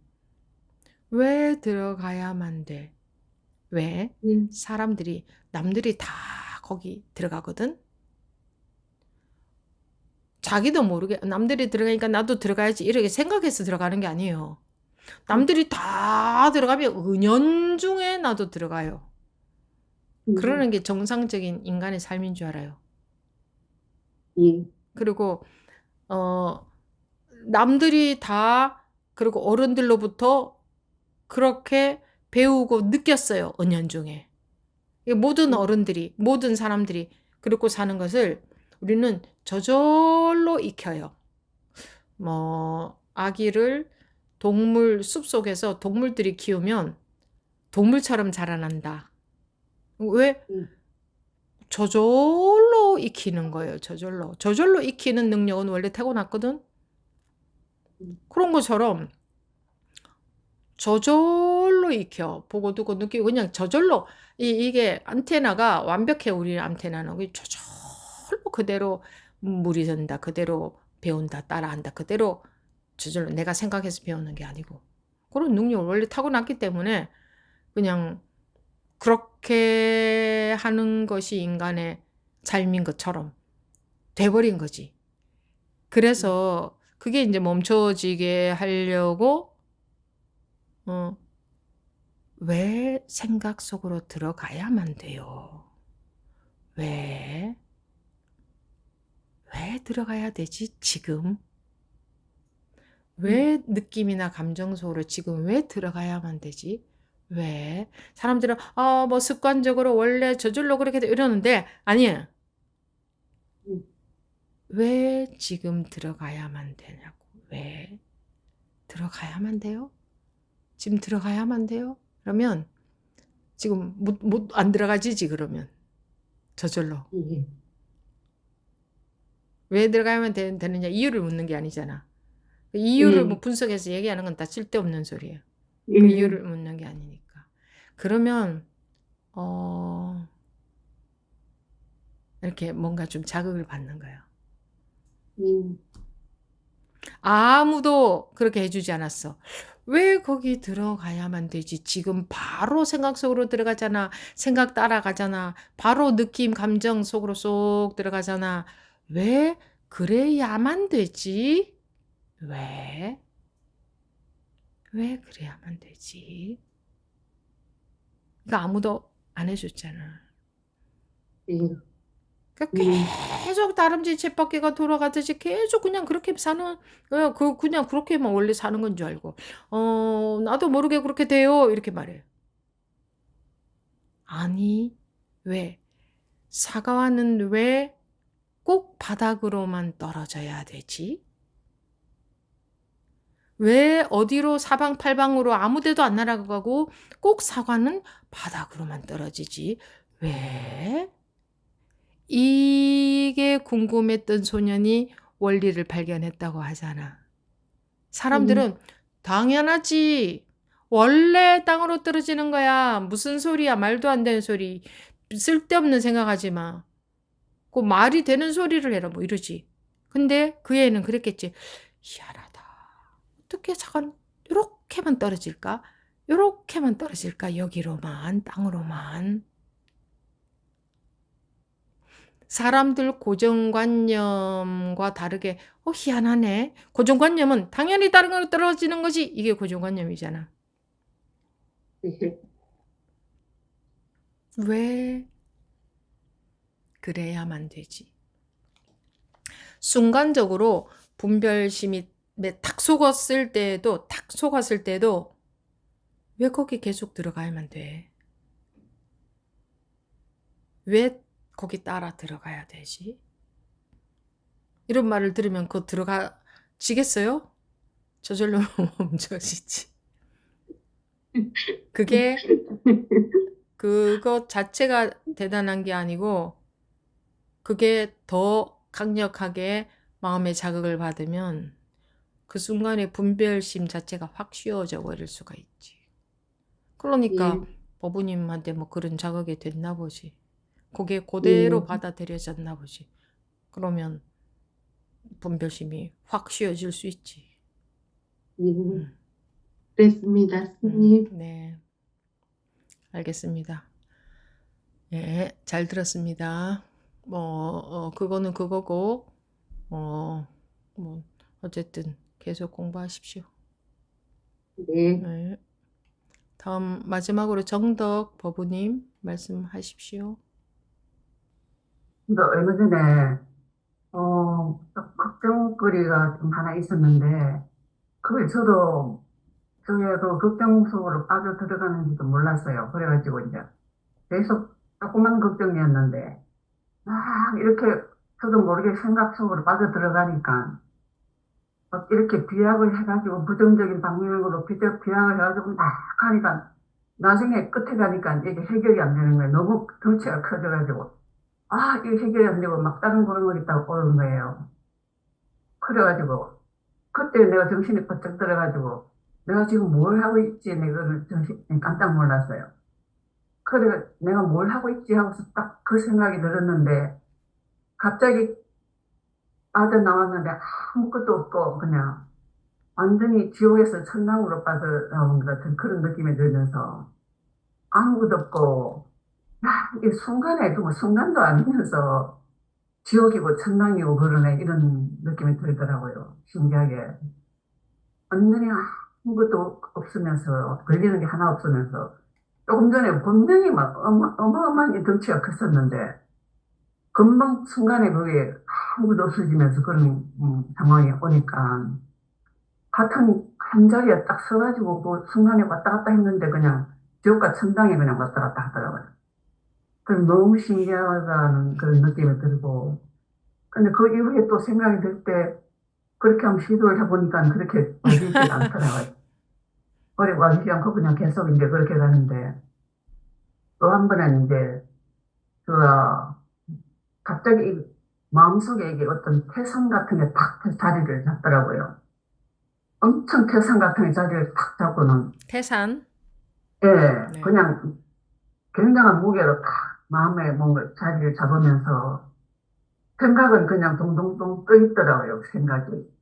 왜 들어가야만 돼? 왜? 예, 사람들이 남들이 다 거기 들어가거든. 자기도 모르게 남들이 들어가니까 나도 들어가야지 이렇게 생각해서 들어가는 게 아니에요. 남들이 다 들어가면 은연중에 나도 들어가요. 그러는 게 정상적인 인간의 삶인 줄 알아요. 예, 그리고 남들이 다 그리고 어른들로부터 그렇게 배우고 느꼈어요. 은연중에. 모든 예, 어른들이 모든 사람들이 그렇고 사는 것을 우리는 저절로 익혀요. 뭐 아기를 동물 숲속에서 동물들이 키우면 동물처럼 자라난다. 왜? 예, 저절로 익히는 거예요. 저절로. 저절로 익히는 능력은 원래 타고났거든. 그런 것처럼 저절로 익혀. 보고 듣고 느끼고 그냥 저절로 이게 안테나가 완벽해. 우리 안테나는 저절로 그대로 물이 든다. 그대로 배운다. 따라한다. 그대로 저절로 내가 생각해서 배우는 게 아니고 그런 능력을 원래 타고났기 때문에 그냥 그렇게 하는 것이 인간의 삶인 것처럼 돼버린 거지. 그래서 그게 이제 멈춰지게 하려고 어, 왜 생각 속으로 들어가야만 돼요? 왜? 왜 들어가야 되지? 지금? 왜 느낌이나 감정 속으로 지금 왜 들어가야만 되지? 왜? 사람들은 뭐 습관적으로 원래 저절로 그렇게 이러는데 아니야. 예, 왜 지금 들어가야만 되냐고. 왜 들어가야만 돼요? 지금 들어가야만 돼요? 그러면 지금 안 들어가지지 그러면 저절로. 예, 왜 들어가야만 되느냐 이유를 묻는 게 아니잖아. 그 이유를 예, 뭐 분석해서 얘기하는 건 다 쓸데없는 소리예요. 그 예, 이유를 묻는 게 아니니까. 그러면 어 이렇게 뭔가 좀 자극을 받는 거예요. 예, 아무도 그렇게 해주지 않았어. 왜 거기 들어가야만 되지? 지금 바로 생각 속으로 들어가잖아. 생각 따라가잖아. 바로 느낌, 감정 속으로 쏙 들어가잖아. 왜 그래야만 되지? 왜? 왜 그래야만 되지? 그러니까 아무도 안 해줬잖아. 예, 그러니까 예, 계속 다람쥐 쳇바퀴가 돌아가듯이 계속 그냥 그렇게 사는 그냥 그렇게만 원래 사는 건 줄 알고 나도 모르게 그렇게 돼요 이렇게 말해요. 아니 왜 사과는 왜 꼭 바닥으로만 떨어져야 되지? 왜 어디로 사방팔방으로 아무 데도 안 날아가고 꼭 사과는 바닥으로만 떨어지지? 왜? 이게 궁금했던 소년이 원리를 발견했다고 하잖아. 음, 사람들은 당연하지. 원래 땅으로 떨어지는 거야. 무슨 소리야. 말도 안 되는 소리. 쓸데없는 생각하지 마. 그 말이 되는 소리를 해라. 뭐 이러지. 근데 그 애는 그랬겠지. 희한하다. 어떻게 잠깐 이렇게만 떨어질까? 이렇게만 떨어질까? 여기로만, 땅으로만. 사람들 고정관념과 다르게 희한하네. 고정관념은 당연히 다른 걸로 떨어지는 거지. 이게 고정관념이잖아. 왜 그래야만 되지? 순간적으로 분별심이 탁 속았을 때도 왜 거기 계속 들어가야만 돼? 왜 거기 따라 들어가야 되지? 이런 말을 들으면 그거 들어가지겠어요? 저절로 멈춰지지. 그것 자체가 대단한 게 아니고 그게 더 강력하게 마음의 자극을 받으면 그 순간의 분별심 자체가 확 쉬워져 버릴 수가 있지. 그러니까 예, 법부님한테 뭐 그런 자극이 됐나 보지. 그게 예, 그대로 받아들여졌나 보지. 그러면 분별심이 확 쉬워질 수 있지. 예. 음, 그랬습니다, 스님. 네, 알겠습니다. 예, 잘 들었습니다. 그거는 그거고, 뭐, 어쨌든 계속 공부하십시오. 네. 네. 다음 마지막으로 정덕 법우님 말씀하십시오. 근데 얼마 전에, 좀 걱정거리가 좀 하나 있었는데, 그걸 저도, 저게 그 걱정 속으로 빠져 들어가는지도 몰랐어요. 그래가지고 이제 계속 조그만 걱정이었는데, 막 이렇게 저도 모르게 생각 속으로 빠져 들어가니까, 막 이렇게 비약을 해가지고, 부정적인 방향으로 비약을 해가지고 막 하니까, 나중에 끝에 가니까 이게 해결이 안 되는 거예요. 너무 덩치가 커져가지고. 이게 해결이 안 되고 막 다른 그런 거 있다고 오는 거예요. 그래가지고, 그때 내가 정신이 번쩍 들어가지고, 내가 지금 뭘 하고 있지? 내가 깜짝 놀랐어요. 그래, 내가 뭘 하고 있지? 하고서 딱 그 생각이 들었는데, 갑자기 빠져나왔는데 아무것도 없고, 그냥 완전히 지옥에서 천당으로 빠져나온 것 같은 그런 느낌이 들면서, 아무것도 없고, 야, 이 순간에, 그 순간도 아니면서, 지옥이고 천당이고 그러네, 이런 느낌이 들더라고요. 신기하게. 완전히 아무것도 없으면서, 걸리는 게 하나 없으면서, 조금 전에 분명히 막 어마어마하게 덩치가 컸었는데, 금방 순간에 그게 아무것도 없어지면서 그런 상황이 오니까, 같은 한 자리에 딱 서가지고 그 순간에 왔다 갔다 했는데 그냥 지옥과 천당에 그냥 왔다 갔다 하더라고요. 그래서 너무 신기하다는 그런 느낌이 들고, 근데 그 이후에 또 생각이 들 때, 그렇게 한번 시도를 해보니까 그렇게 와지지가 않더라고요. 오래 와지지 않고 그냥 계속 이제 그렇게 가는데, 또 한 번은 이제, 그, 갑자기 마음속에 이게 어떤 태산 같은 게 탁 자리를 잡더라고요. 엄청 태산 같은 게 자리를 탁 잡고는, 태산. 예, 네. 그냥 굉장한 무게로 탁 마음에 뭔가 자리를 잡으면서, 생각은 그냥 동동동 떠 있더라고요, 생각이.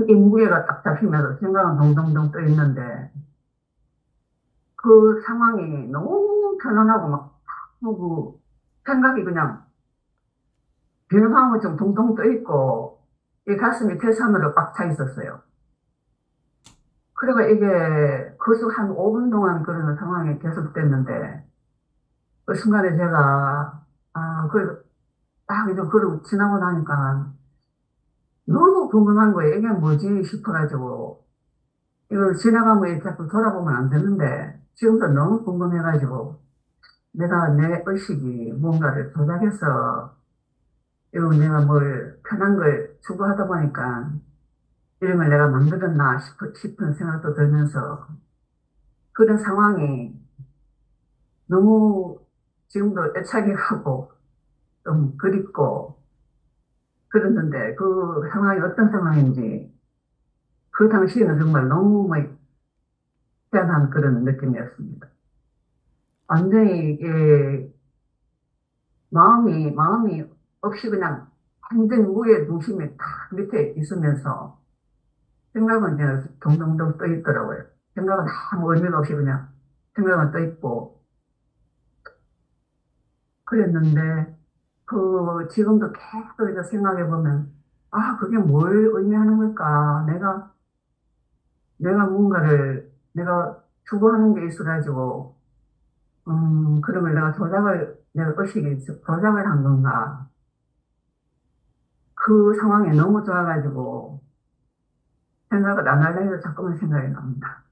이 무게가 딱 잡히면서 생각은 동동동 떠 있는데, 그 상황이 너무 편안하고 막, 그 생각이 그냥 비누방울 좀 동동 떠 있고, 이 가슴이 태산으로 꽉 차 있었어요. 그리고 이게 계속 한 5분 동안 그런 상황이 계속됐는데, 그 순간에 제가, 딱 이제 그러고 지나고 나니까 너무 궁금한 거예요. 이게 뭐지 싶어가지고, 이거 지나가면 이렇게 자꾸 돌아보면 안 되는데, 지금도 너무 궁금해가지고, 내가 내 의식이 뭔가를 조작해서, 이거 내가 뭘 편한 걸 추구하다 보니까, 이런 걸 내가 만들었나 싶은 생각도 들면서, 그런 상황이 너무 지금도 애착이 가고, 좀 그립고, 그랬는데 그 상황이 어떤 상황인지 그 당시에는 정말 너무 희한한 그런 느낌이었습니다. 완전히 마음이 없이 그냥 완전 무게 중심이 딱 밑에 있으면서 생각은 그냥 동동동 떠 있더라고요. 생각은 아무 의미가 없이 그냥 생각은 떠 있고 그랬는데 지금도 계속 이렇게 생각해 보면 아 그게 뭘 의미하는 걸까? 내가 뭔가를 내가 추구하는 게 있어가지고 그러면 내가 의식이 조작을 한 건가? 그 상황에 너무 좋아가지고 생각을 안 하려 해도 자꾸만 생각이 납니다.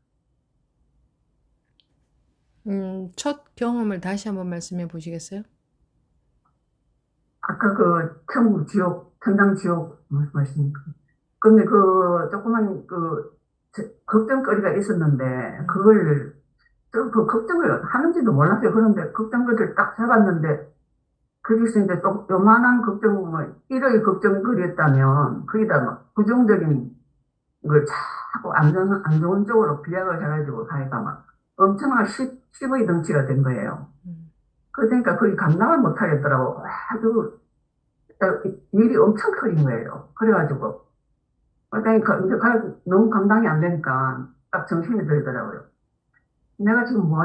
첫 경험을 다시 한번 말씀해 보시겠어요? 아까 그 천국, 지옥, 천당, 지옥 말씀하시니까. 근데 그 조그만 걱정거리가 있었는데 그걸 그 걱정을 하는지도 몰랐어요. 그런데 걱정거리를 딱 잡았는데 거기서 이제 좀 요만한 걱정, 뭐 1의 걱정거리였다면 거기다 막 부정적인 걸 자꾸 안 좋은 쪽으로 비약을 해가지고 가니까 막 엄청난 10의 덩치가 된 거예요. 음. 그러니까 거의 감당을 못 하겠더라고. 아주 일이 엄청 커진 거예요. 그래가지고 그러니까 이제 너무 감당이 안 되니까 딱 정신이 들더라고요. 내가 지금 뭐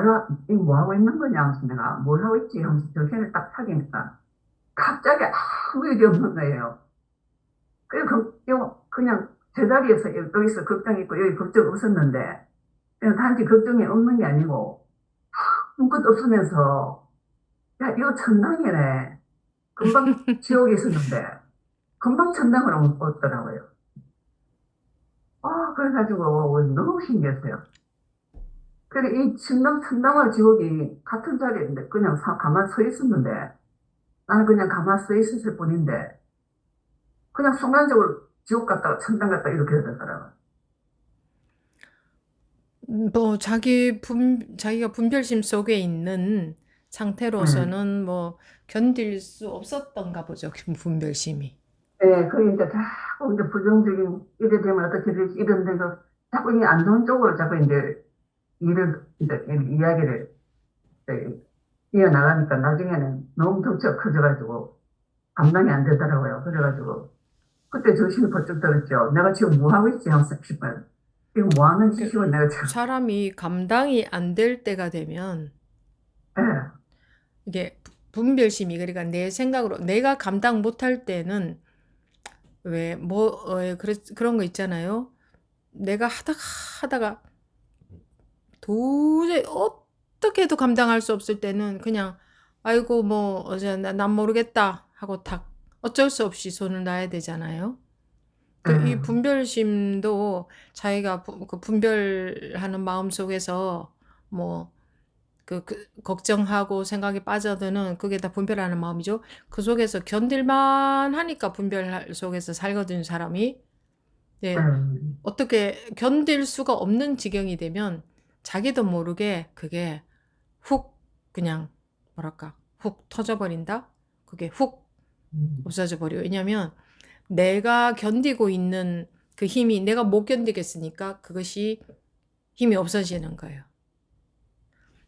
하고 있는 거냐 하면서 내가 뭘 하고 있지 하면서 정신을 딱 차리니까 갑자기 아무 일이 없는 거예요. 그냥 제자리에서 여기서 걱정이 있고 여기 걱정 없었는데 그냥 단지 걱정이 없는 게 아니고 아무것도 없으면서 야 이거 천당이네. 금방 지옥에 있었는데 금방 천당으로 왔더라고요. 그래가지고 너무 신기했어요. 그래 이 천당과 지옥이 같은 자리인데 그냥 가만 서 있었는데 나는 그냥 가만 서 있었을 뿐인데 그냥 순간적으로 지옥 갔다가 천당 갔다 이렇게 되더라고요. 뭐 자기가 분별심 속에 있는 상태로서는 뭐 견딜 수 없었던가 보죠. 그 분별심이. 네, 그게 이제 자꾸 이제 부정적인 일이 되면 어떻게 될지 이런 데서 자꾸 이게 안 좋은 쪽으로 자꾸 이제 이야기를 이제 이어나가니까 나중에는 너무 덩치가 커져가지고 감당이 안 되더라고요. 그래가지고 그때 정신이 번쩍 들었죠. 내가 지금 뭐 하고 있지? 하면서 싶어요. 지금 뭐 하는 짓이고 내가 지금, 사람이 감당이 안 될 때가 되면 예, 이게 분별심이 그러니까 내 생각으로 내가 감당 못할 때는 그런 거 있잖아요. 내가 하다가 도저히 어떻게 해도 감당할 수 없을 때는 그냥 아이고 뭐 어제 난 모르겠다 하고 딱 어쩔 수 없이 손을 놔야 되잖아요. 이 예, 분별심도 자기가 그 분별하는 마음 속에서 뭐 걱정하고 생각에 빠져드는 그게 다 분별하는 마음이죠. 그 속에서 견딜만 하니까 분별 속에서 살거든 사람이. 예, 네, 어떻게 견딜 수가 없는 지경이 되면 자기도 모르게 그게 훅 그냥 뭐랄까 훅 터져버린다. 그게 훅 없어져 버려. 왜냐면 내가 견디고 있는 그 힘이 내가 못 견디겠으니까 그것이 힘이 없어지는 거예요.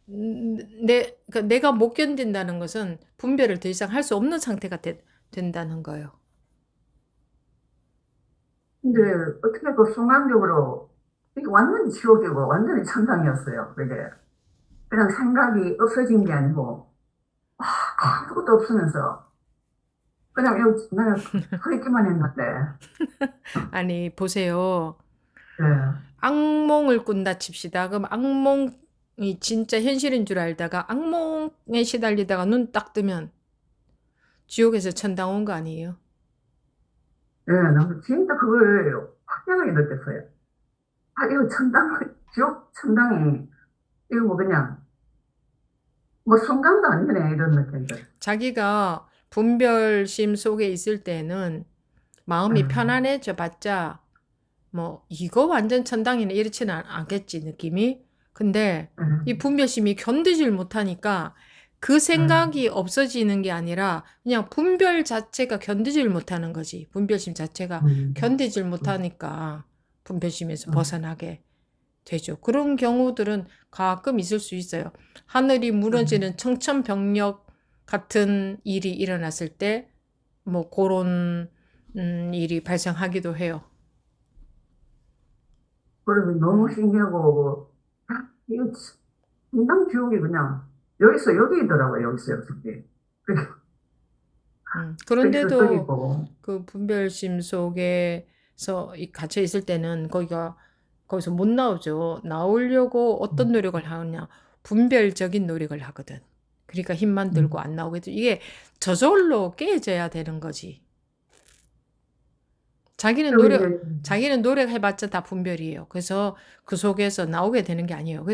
그러니까 내가 못 견딘다는 것은 분별을 더 이상 할 수 없는 상태가 된다는 거예요. 근데 어떻게 그 순간적으로 이게 완전히 지옥이고 완전히 천당이었어요. 그게 그냥 생각이 없어진 게 아니고 아무것도 없으면서 그냥 나는 서 있기만 했는데 아니 보세요. 예, 악몽을 꾼다 칩시다. 그럼 악몽이 진짜 현실인 줄 알다가 악몽에 시달리다가 눈 딱 뜨면 지옥에서 천당 온 거 아니에요? 나는 진짜 그걸 확연하게 느꼈어요. 이거 지옥 천당이 이거 뭐 그냥 뭐 순간도 아니네 이런 느낌들. 자기가 분별심 속에 있을 때는 마음이 편안해져 봤자 뭐 이거 완전 천당이네 이렇지는 않겠지 느낌이. 근데 이 분별심이 견디질 못하니까 그 생각이 없어지는 게 아니라 그냥 분별 자체가 견디질 못하는 거지. 분별심 자체가 견디질 못하니까 분별심에서 벗어나게 되죠. 그런 경우들은 가끔 있을 수 있어요. 하늘이 무너지는 청천벽력 같은 일이 일어났을 때 뭐 그런 일이 발생하기도 해요. 그래서 너무 신기하고, 이거 인간 지옥이 그냥, 여기서 여기더라고요, 여기서 여기. 그게 그런데도 스토리고. 그 분별심 속에서 갇혀 있을 때는 거기서 못 나오죠. 나오려고 어떤 노력을 하느냐. 분별적인 노력을 하거든. 그러니까 힘만 들고 안 나오게 돼. 이게 저절로 깨져야 되는 거지. 자기는 노력해봤자 다 분별이에요. 그래서 그 속에서 나오게 되는 게 아니에요.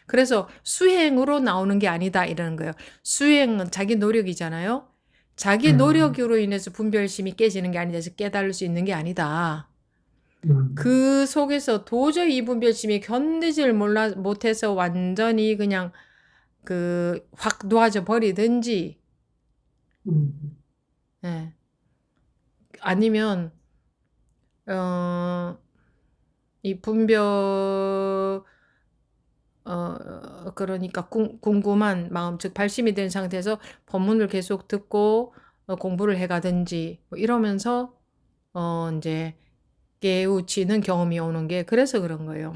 그래서 수행으로 나오는 게 아니다 이러는 거예요. 수행은 자기 노력이잖아요. 자기 노력으로 인해서 분별심이 깨지는 게 아니다. 깨달을 수 있는 게 아니다. 그 속에서 도저히 이 분별심이 견디질 못해서 완전히 그냥 확 놓아져 버리든지, 예. 아니면 이 그러니까 궁금한 마음, 즉 발심이 된 상태에서 법문을 계속 듣고 공부를 해가든지 뭐 이러면서 이제 깨우치는 경험이 오는 게 그래서 그런 거예요.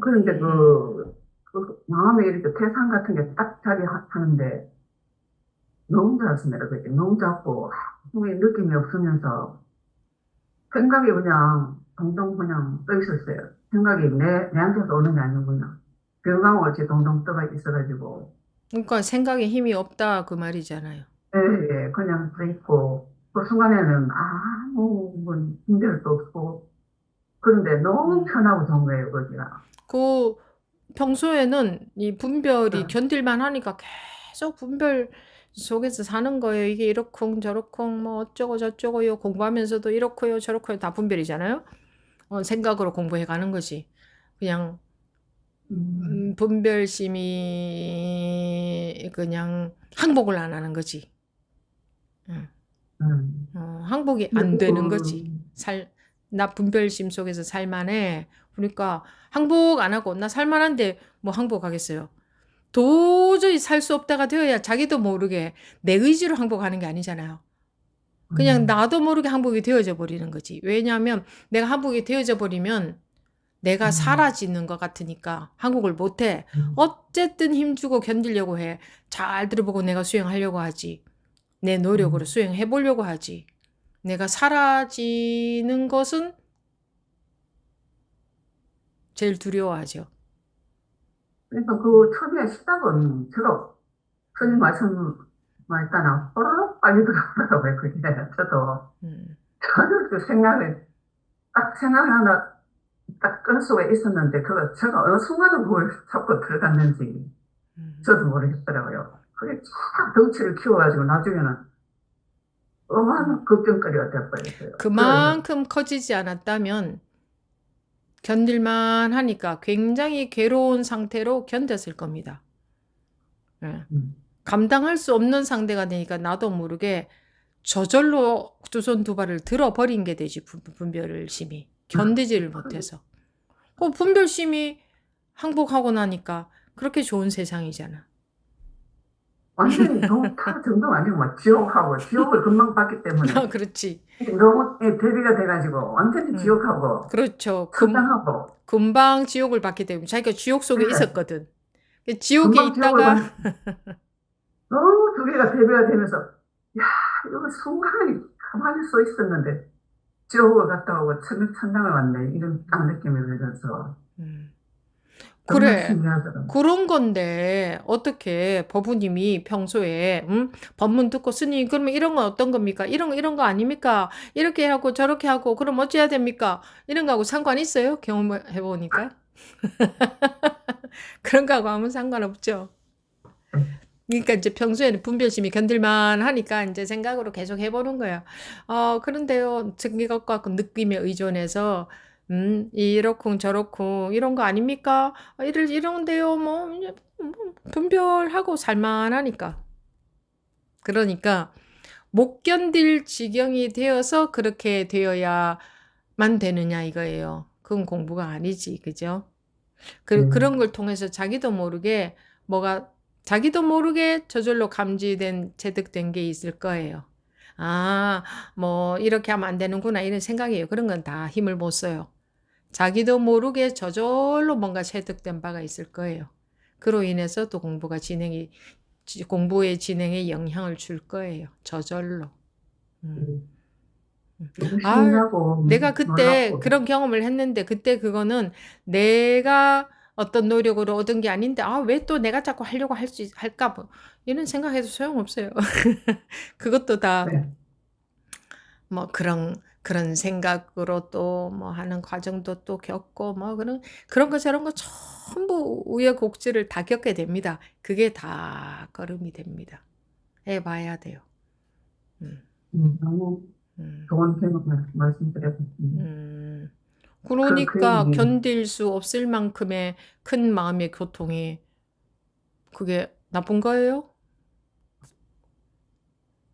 그런데 그 마음에 이렇게 태산 같은 게 딱 자리 하는데 너무 작습니다. 그게 너무 작고 아무 느낌이 없으면서 생각이 그냥 동동 그냥 떠 있었어요. 생각이 내한테서 오는 게 아니구나. 별광없이 동동 떠가 있어가지고 그러니까 생각에 힘이 없다 그 말이잖아요. 예, 그냥 떠 있고 그 순간에는 아무 힘들도 없고 그런데 너무 편하고 좋은 거예요, 거기가. 그 평소에는 이 분별이 네. 견딜만 하니까 계속 분별 속에서 사는 거예요. 이게 이렇쿵 저렇쿵 뭐 어쩌고 저쩌고요. 공부하면서도 이렇고요 저렇고요. 다 분별이잖아요. 생각으로 공부해 가는 거지. 그냥 분별심이 그냥 항복을 안 하는 거지. 항복이 안 되는 거지. 나 분별심 속에서 살만해. 그러니까 항복 안 하고 나 살만한데 뭐 항복하겠어요. 도저히 살 수 없다가 되어야 자기도 모르게 내 의지로 항복하는 게 아니잖아요. 그냥 나도 모르게 항복이 되어져 버리는 거지. 왜냐하면 내가 항복이 되어져 버리면 내가 사라지는 것 같으니까 항복을 못 해. 어쨌든 힘주고 견디려고 해. 잘 들어보고 내가 수행하려고 하지. 내 노력으로 수행해 보려고 하지. 내가 사라지는 것은 제일 두려워하죠. 그러니까 그 처음에 시작은 제가 스님 말씀했다나 호로록 빨리 들어오더라고요. 그게 저도 저는 그 생각을 딱 생각하나 딱 끈 속에 있었는데 그거 제가 어느 순간에 그걸 잡고 들어갔는지 저도 모르겠더라고요. 그게 쫙 덩치를 키워가지고 나중에는 어마어마한 걱정거리가 돼버렸어요. 그만큼 커지지 않았다면 견딜만 하니까 굉장히 괴로운 상태로 견뎠을 겁니다. 감당할 수 없는 상태가 되니까 나도 모르게 저절로 두 손 두 발을 들어버린 게 되지. 분별심이 견디지를 못해서. 분별심이 항복하고 나니까 그렇게 좋은 세상이잖아. 완전히 다 정도 아니고 막 지옥을 금방 봤기 때문에 그렇지. 너무 대비가 돼가지고 완전히 지옥하고 그렇죠. 천당하고 금방 지옥을 봤기 때문에 자기가 지옥 속에 네. 있었거든. 지옥에 금방 지옥을 있다가 너무 두 개가 대비가 되면서 야 이거 순간에 가만히 서 있었는데 지옥을 갔다 오고 천당을 왔네 이런 딱 느낌이 들면서 정말 그래. 신기하더라고요. 그런 건데 어떻게 법부님이 평소에 법문 듣고 스님 그러면 이런 건 어떤 겁니까? 이런 거 아닙니까? 이렇게 하고 저렇게 하고 그럼 어찌해야 됩니까? 이런 거하고 상관 있어요? 경험해 보니까. 그런 거하고 아무 상관없죠. 그러니까 이제 평소에는 분별심이 견딜만 하니까 이제 생각으로 계속 해보는 거야. 그런데요, 생각과 느낌에 의존해서 이렇쿵 저렇쿵 이런 거 아닙니까? 이런데요. 분별하고 살만하니까. 그러니까 못 견딜 지경이 되어서 그렇게 되어야만 되느냐 이거예요. 그건 공부가 아니지, 그죠? 그런 걸 통해서 자기도 모르게 자기도 모르게 저절로 감지된, 체득된 게 있을 거예요. 아, 이렇게 하면 안 되는구나 이런 생각이에요. 그런 건 다 힘을 못 써요. 자기도 모르게 저절로 뭔가 체득된 바가 있을 거예요. 그로 인해서 또 공부의 진행에 영향을 줄 거예요. 저절로. 음. 너무 아, 신기하고 내가 그때 놀랍고. 그런 경험을 했는데 그때 그거는 내가 어떤 노력으로 얻은 게 아닌데 왜 또 내가 자꾸 하려고 할까 이런 생각해도 소용없어요. 그것도 다 네. 그런 생각으로 또 하는 과정도 또 겪고 그런 거 저런 거 전부 우여곡절을 다 겪게 됩니다. 그게 다 걸음이 됩니다. 해봐야 돼요. 음, 너무 음, 좋은 경험을 말씀드렸습니다. 음. 그 그러니까 얘기, 견딜 수 없을 만큼의 큰 마음의 고통이 그게 나쁜 거예요?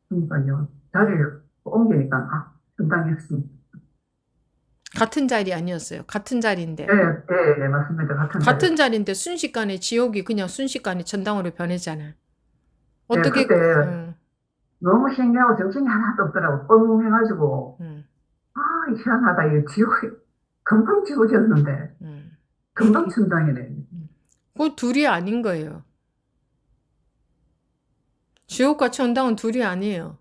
그러니까요. 자리를 옮기니까, 금방이었습니다. 같은 자리 아니었어요. 같은 네, 자리인데. 네, 네, 맞습니다. 같은 자리였어요. 같은 자리인데 순식간에 지옥이 그냥 순식간에 전당으로 변했잖아요. 네, 어떻게, 그때 너무 신기하고 정신이 하나도 없더라고. 뻥 해가지고, 음, 희한하다. 이거 지옥이, 금방 지옥이었는데, 음. 금방 천당이네. 그 둘이 아닌 거예요. 지옥과 천당은 둘이 아니에요.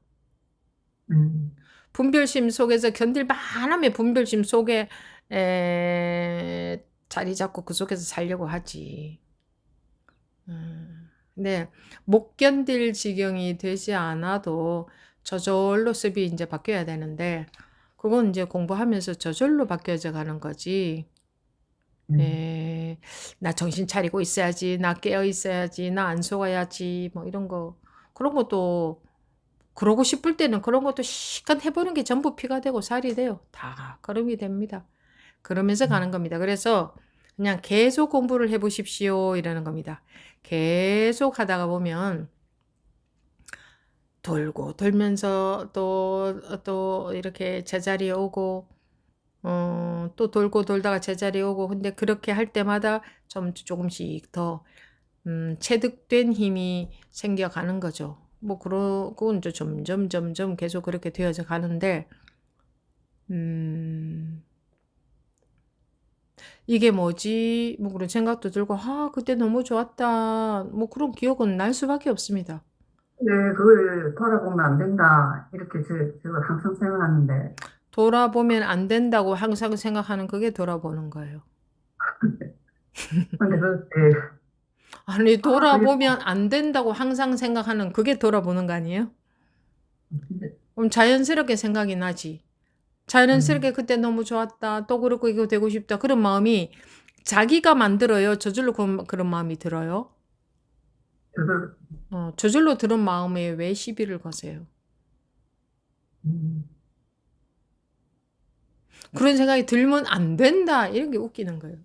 음, 분별심 속에서 견딜 만함의 분별심 속에 자리 잡고 그 속에서 살려고 하지. 네, 못 견딜 지경이 되지 않아도 저절로 습이 이제 바뀌어야 되는데 그건 이제 공부하면서 저절로 바뀌어져 가는 거지. 음, 나 정신 차리고 있어야지, 나 깨어 있어야지, 나 안 속아야지, 이런 거. 그런 것도 그러고 싶을 때는 그런 것도 실컷 해보는 게 전부 피가 되고 살이 돼요. 다 걸음이 됩니다. 그러면서 가는 겁니다. 그래서 그냥 계속 공부를 해보십시오. 이러는 겁니다. 계속 하다가 보면 돌고 돌면서 또 이렇게 제자리에 오고, 또 돌고 돌다가 제자리에 오고, 근데 그렇게 할 때마다 조금씩 더, 체득된 힘이 생겨가는 거죠. 그러고 이제 점점 계속 그렇게 되어져 가는데, 음, 이게 뭐지? 그런 생각도 들고, 그때 너무 좋았다. 그런 기억은 날 수밖에 없습니다. 네, 그걸 돌아보면 안 된다. 이렇게 제가 항상 생각하는데, 돌아보면 안 된다고 항상 생각하는 그게 돌아보는 거예요. 근데 그때, 아니, 그게, 돌아보면 안 된다고 항상 생각하는 그게 돌아보는 거 아니에요? 그럼 자연스럽게 생각이 나지. 자연스럽게 음, 그때 너무 좋았다. 또 그렇고 이거 되고 싶다. 그런 마음이 자기가 만들어요. 저절로 그런 마음이 들어요. 그걸, 저절로 들은 마음에 왜 시비를 거세요? 음, 그런 생각이 들면 안 된다. 이런 게 웃기는 거예요.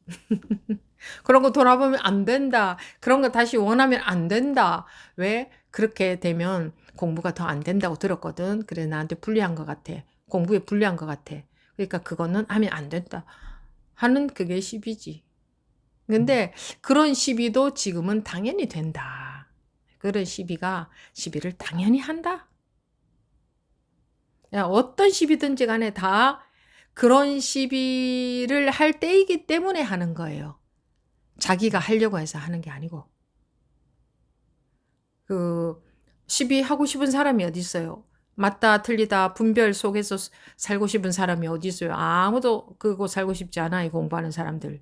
그런 거 돌아보면 안 된다. 그런 거 다시 원하면 안 된다. 왜? 그렇게 되면 공부가 더 안 된다고 들었거든. 그래, 나한테 불리한 것 같아. 공부에 불리한 것 같아. 그러니까 그거는 하면 안 된다. 하는 그게 시비지. 근데 그런 시비도 지금은 당연히 된다. 그런 시비를 당연히 한다. 야, 어떤 시비든지 간에 다 그런 시비를 할 때이기 때문에 하는 거예요. 자기가 하려고 해서 하는 게 아니고. 시비하고 싶은 사람이 어디 있어요? 맞다, 틀리다, 분별 속에서 살고 싶은 사람이 어디 있어요? 아무도 그거 살고 싶지 않아, 이 공부하는 사람들.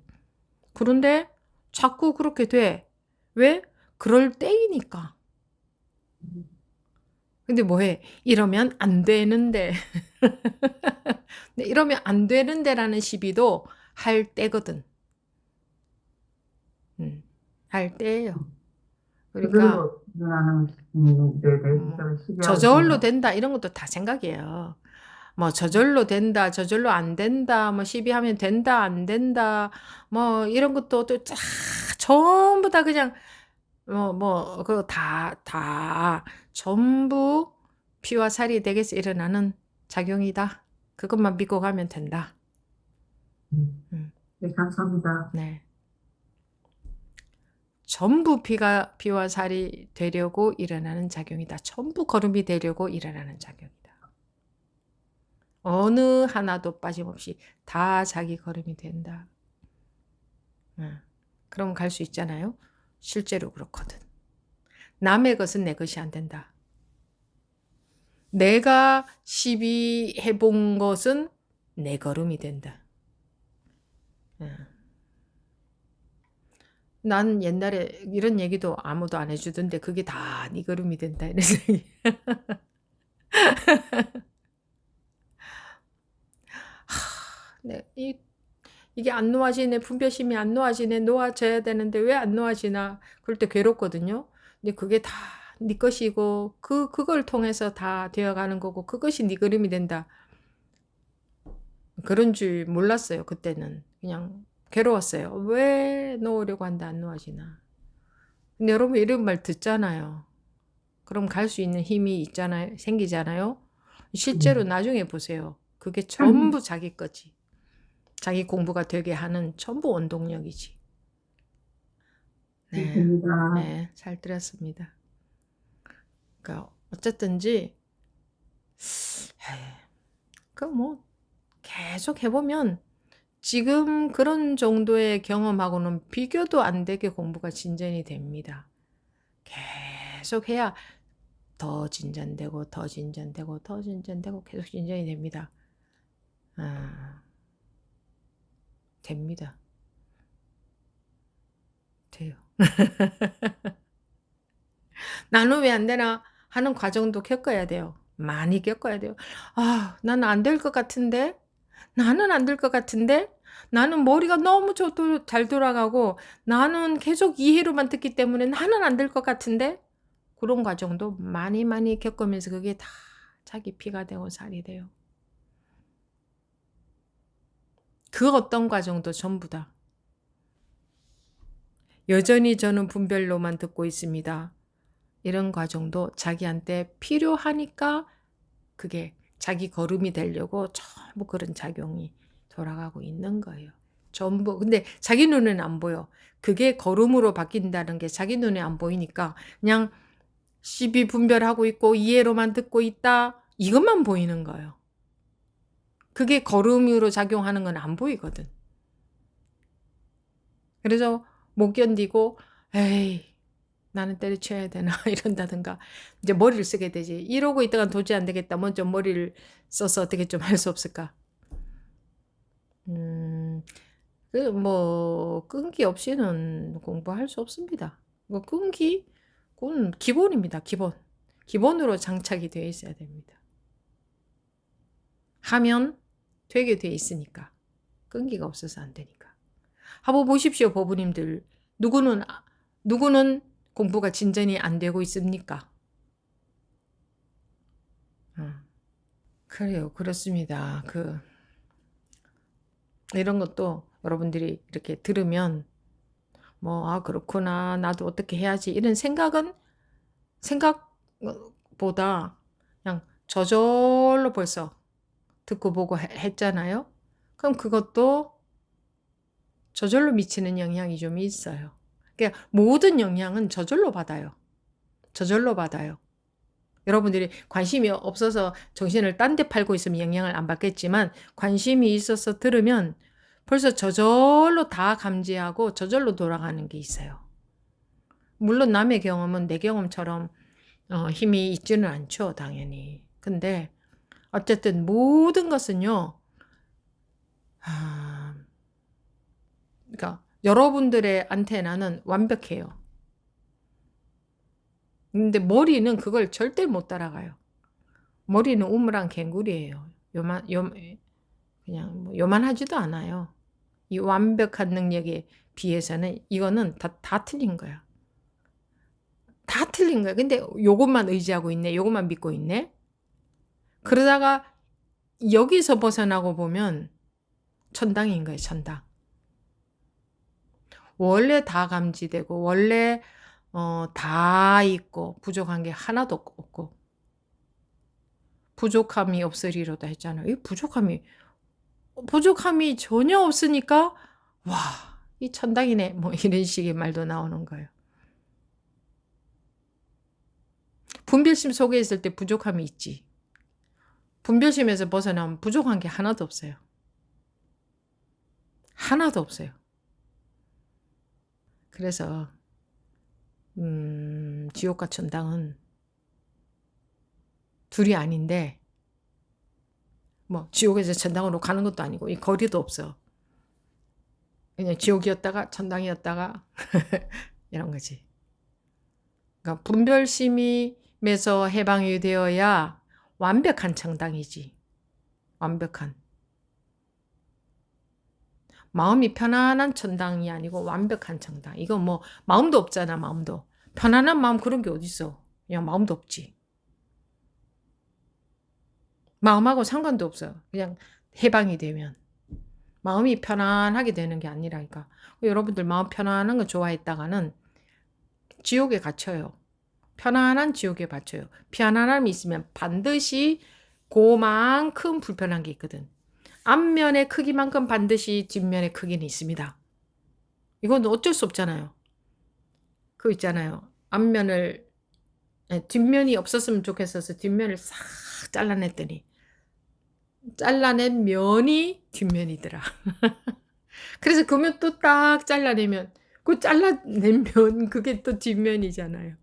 그런데 자꾸 그렇게 돼. 왜? 그럴 때이니까. 근데 뭐해? 이러면 안 되는데. 이러면 안 되는데라는 시비도 할 때거든. 할 때예요. 그러니까 그걸로 일어나는 데 대해서 시비하고 저절로 생각. 된다 이런 것도 다 생각이에요. 뭐 저절로 된다, 저절로 안 된다, 뭐 시비하면 된다, 안 된다, 뭐 이런 것도 또 쫙 전부 다 그냥 그거 다 전부 피와 살이 되게서 일어나는 작용이다. 그것만 믿고 가면 된다. 음, 네, 감사합니다. 네. 전부 피와 살이 되려고 일어나는 작용이다. 전부 거름이 되려고 일어나는 작용이다. 어느 하나도 빠짐없이 다 자기 걸음이 된다. 그럼 갈 수 있잖아요. 실제로 그렇거든. 남의 것은 내 것이 안 된다. 내가 시비해 본 것은 내 걸음이 된다. 난 옛날에 이런 얘기도 아무도 안 해주던데 그게 다 네 걸음이 된다. 이런 얘기. 네, 이게 안 놓아지네. 분별심이 안 놓아지네. 놓아져야 되는데 왜 안 놓아지나. 그럴 때 괴롭거든요. 근데 그게 다 네 것이고 그걸 통해서 다 되어가는 거고 그것이 네 그림이 된다. 그런 줄 몰랐어요. 그때는. 그냥 괴로웠어요. 왜 놓으려고 한다 안 놓아지나. 근데 여러분 이런 말 듣잖아요. 그럼 갈 수 있는 힘이 있잖아요. 생기잖아요. 실제로 나중에 보세요. 그게 전부 자기 거지. 자기 공부가 되게 하는 전부 원동력이지. 네, 감사합니다. 네, 잘 들었습니다. 그러니까 어쨌든지 그 뭐 계속 해보면 지금 그런 정도의 경험하고는 비교도 안 되게 공부가 진전이 됩니다. 계속 해야 더 진전되고 더 진전되고 더 진전되고 계속 진전이 됩니다. 됩니다. 돼요. 나는 왜 안 되나 하는 과정도 겪어야 돼요. 많이 겪어야 돼요. 아, 나는 안 될 것 같은데? 나는 안 될 것 같은데? 나는 머리가 너무 잘 돌아가고 나는 계속 이해로만 듣기 때문에 나는 안 될 것 같은데? 그런 과정도 많이 겪으면서 그게 다 자기 피가 되고 살이 돼요. 그 어떤 과정도 전부 다. 여전히 저는 분별로만 듣고 있습니다. 이런 과정도 자기한테 필요하니까 그게 자기 걸음이 되려고 전부 그런 작용이 돌아가고 있는 거예요. 전부. 근데 자기 눈에는 안 보여. 그게 걸음으로 바뀐다는 게 자기 눈에 안 보이니까 그냥 시비 분별하고 있고 이해로만 듣고 있다. 이것만 보이는 거예요. 그게 걸음으로 작용하는 건 안 보이거든. 그래서 못 견디고 에이 나는 때려쳐야 되나 이런다든가 이제 머리를 쓰게 되지. 이러고 있다가 도저히 안 되겠다. 먼저 머리를 써서 어떻게 좀 할 수 없을까? 끈기 없이는 공부할 수 없습니다. 그건 기본입니다. 기본으로 장착이 되어 있어야 됩니다. 하면 되게 되어 있으니까. 끈기가 없어서 안 되니까. 한번 보십시오, 법부님들. 누구는 공부가 진전이 안 되고 있습니까? 그래요. 그렇습니다. 이런 것도 여러분들이 이렇게 들으면 그렇구나. 나도 어떻게 해야지. 이런 생각보다 그냥 저절로 벌써 듣고 보고 했잖아요. 그럼 그것도 저절로 미치는 영향이 좀 있어요. 그러니까 모든 영향은 저절로 받아요. 저절로 받아요. 여러분들이 관심이 없어서 정신을 딴 데 팔고 있으면 영향을 안 받겠지만 관심이 있어서 들으면 벌써 저절로 다 감지하고 저절로 돌아가는 게 있어요. 물론 남의 경험은 내 경험처럼 힘이 있지는 않죠. 당연히. 근데 어쨌든 모든 것은요. 그러니까 여러분들의 안테나는 완벽해요. 근데 머리는 그걸 절대 못 따라가요. 머리는 우물안 갱굴이에요. 그냥 요만하지도 않아요. 이 완벽한 능력에 비해서는 이거는 다 틀린 거야. 다 틀린 거야. 근데 요것만 의지하고 있네. 요것만 믿고 있네. 그러다가 여기서 벗어나고 보면 천당인 거예요, 천당. 원래 다 감지되고 원래 다 있고 부족한 게 하나도 없고 부족함이 없으리로다 했잖아요. 이 부족함이 전혀 없으니까 와, 이 천당이네. 뭐 이런 식의 말도 나오는 거예요. 분별심 속에 있을 때 부족함이 있지. 분별심에서 벗어나면 부족한 게 하나도 없어요. 하나도 없어요. 그래서 지옥과 천당은 둘이 아닌데 뭐 지옥에서 천당으로 가는 것도 아니고 이 거리도 없어. 그냥 지옥이었다가 천당이었다가 이런 거지. 그러니까 분별심에서 해방이 되어야 완벽한 천당이지. 완벽한. 마음이 편안한 천당이 아니고 완벽한 천당. 이거 뭐 마음도 없잖아, 마음도. 편안한 마음 그런 게 어딨어. 그냥 마음도 없지. 마음하고 상관도 없어. 그냥 해방이 되면. 마음이 편안하게 되는 게 아니라니까. 여러분들 마음 편안한 거 좋아했다가는 지옥에 갇혀요. 편안한 지옥에 갇혀요. 편안함이 있으면 반드시 그만큼 불편한 게 있거든. 앞면의 크기만큼 반드시 뒷면의 크기는 있습니다. 이건 어쩔 수 없잖아요. 그거 있잖아요. 뒷면이 없었으면 좋겠어서 뒷면을 싹 잘라냈더니 잘라낸 면이 뒷면이더라. 그래서 그 면 또 딱 잘라내면 그 잘라낸 면 그게 또 뒷면이잖아요.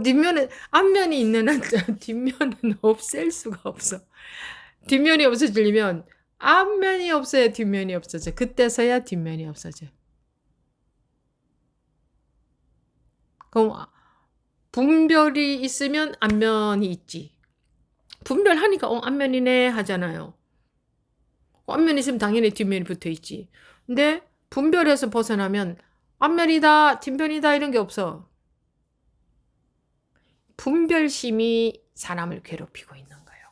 뒷면은 앞면이 있는 한 뒷면은 없앨 수가 없어. 뒷면이 없어지려면 앞면이 없어야 뒷면이 없어져. 그때서야 뒷면이 없어져. 그럼 분별이 있으면 앞면이 있지. 분별하니까 앞면이네 하잖아요. 앞면이 있으면 당연히 뒷면이 붙어 있지. 근데 분별에서 벗어나면 앞면이다, 뒷면이다 이런 게 없어. 분별심이 사람을 괴롭히고 있는 거예요.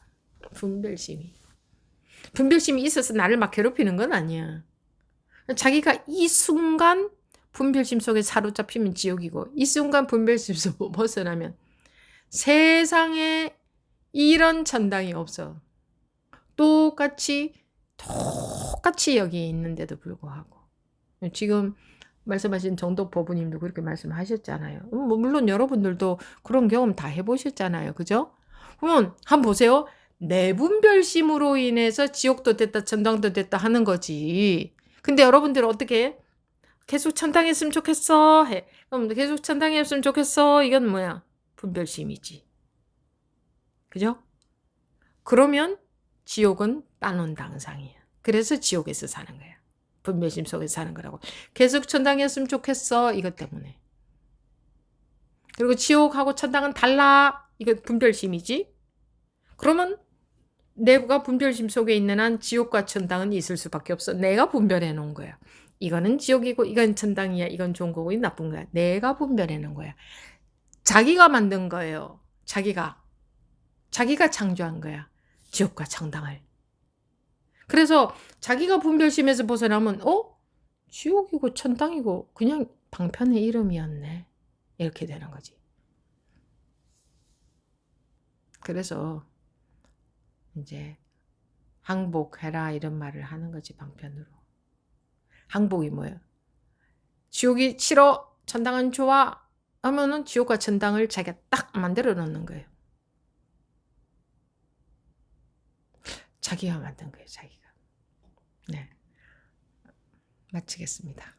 분별심이 있어서 나를 막 괴롭히는 건 아니야. 자기가 이 순간 분별심 속에 사로잡히면 지옥이고 이 순간 분별심에서 벗어나면 세상에 이런 천당이 없어. 똑같이 여기 있는데도 불구하고 지금 말씀하신 정독 법부님도 그렇게 말씀하셨잖아요. 뭐 물론 여러분들도 그런 경험 다 해보셨잖아요. 그죠? 그러면 한번 보세요. 내분별심으로 인해서 지옥도 됐다 천당도 됐다 하는 거지. 근데 여러분들 어떻게 해? 계속 천당했으면 좋겠어 해. 그럼 계속 천당했으면 좋겠어. 이건 뭐야? 분별심이지. 그죠? 그러면 지옥은 따놓은 당상이야. 그래서 지옥에서 사는 거야. 분별심 속에서 사는 거라고. 계속 천당이었으면 좋겠어. 이것 때문에. 그리고 지옥하고 천당은 달라. 이거 분별심이지. 그러면 내가 분별심 속에 있는 한 지옥과 천당은 있을 수밖에 없어. 내가 분별해 놓은 거야. 이거는 지옥이고 이건 천당이야. 이건 좋은 거고 이건 나쁜 거야. 내가 분별해 놓은 거야. 자기가 만든 거예요. 자기가 창조한 거야. 지옥과 천당을. 그래서 자기가 분별심에서 벗어나면 지옥이고 천당이고 그냥 방편의 이름이었네. 이렇게 되는 거지. 그래서 이제 항복해라 이런 말을 하는 거지 방편으로. 항복이 뭐예요? 지옥이 싫어, 천당은 좋아 하면은 지옥과 천당을 자기가 딱 만들어 놓는 거예요. 자기가 만든 거예요, 자기가. 네. 마치겠습니다.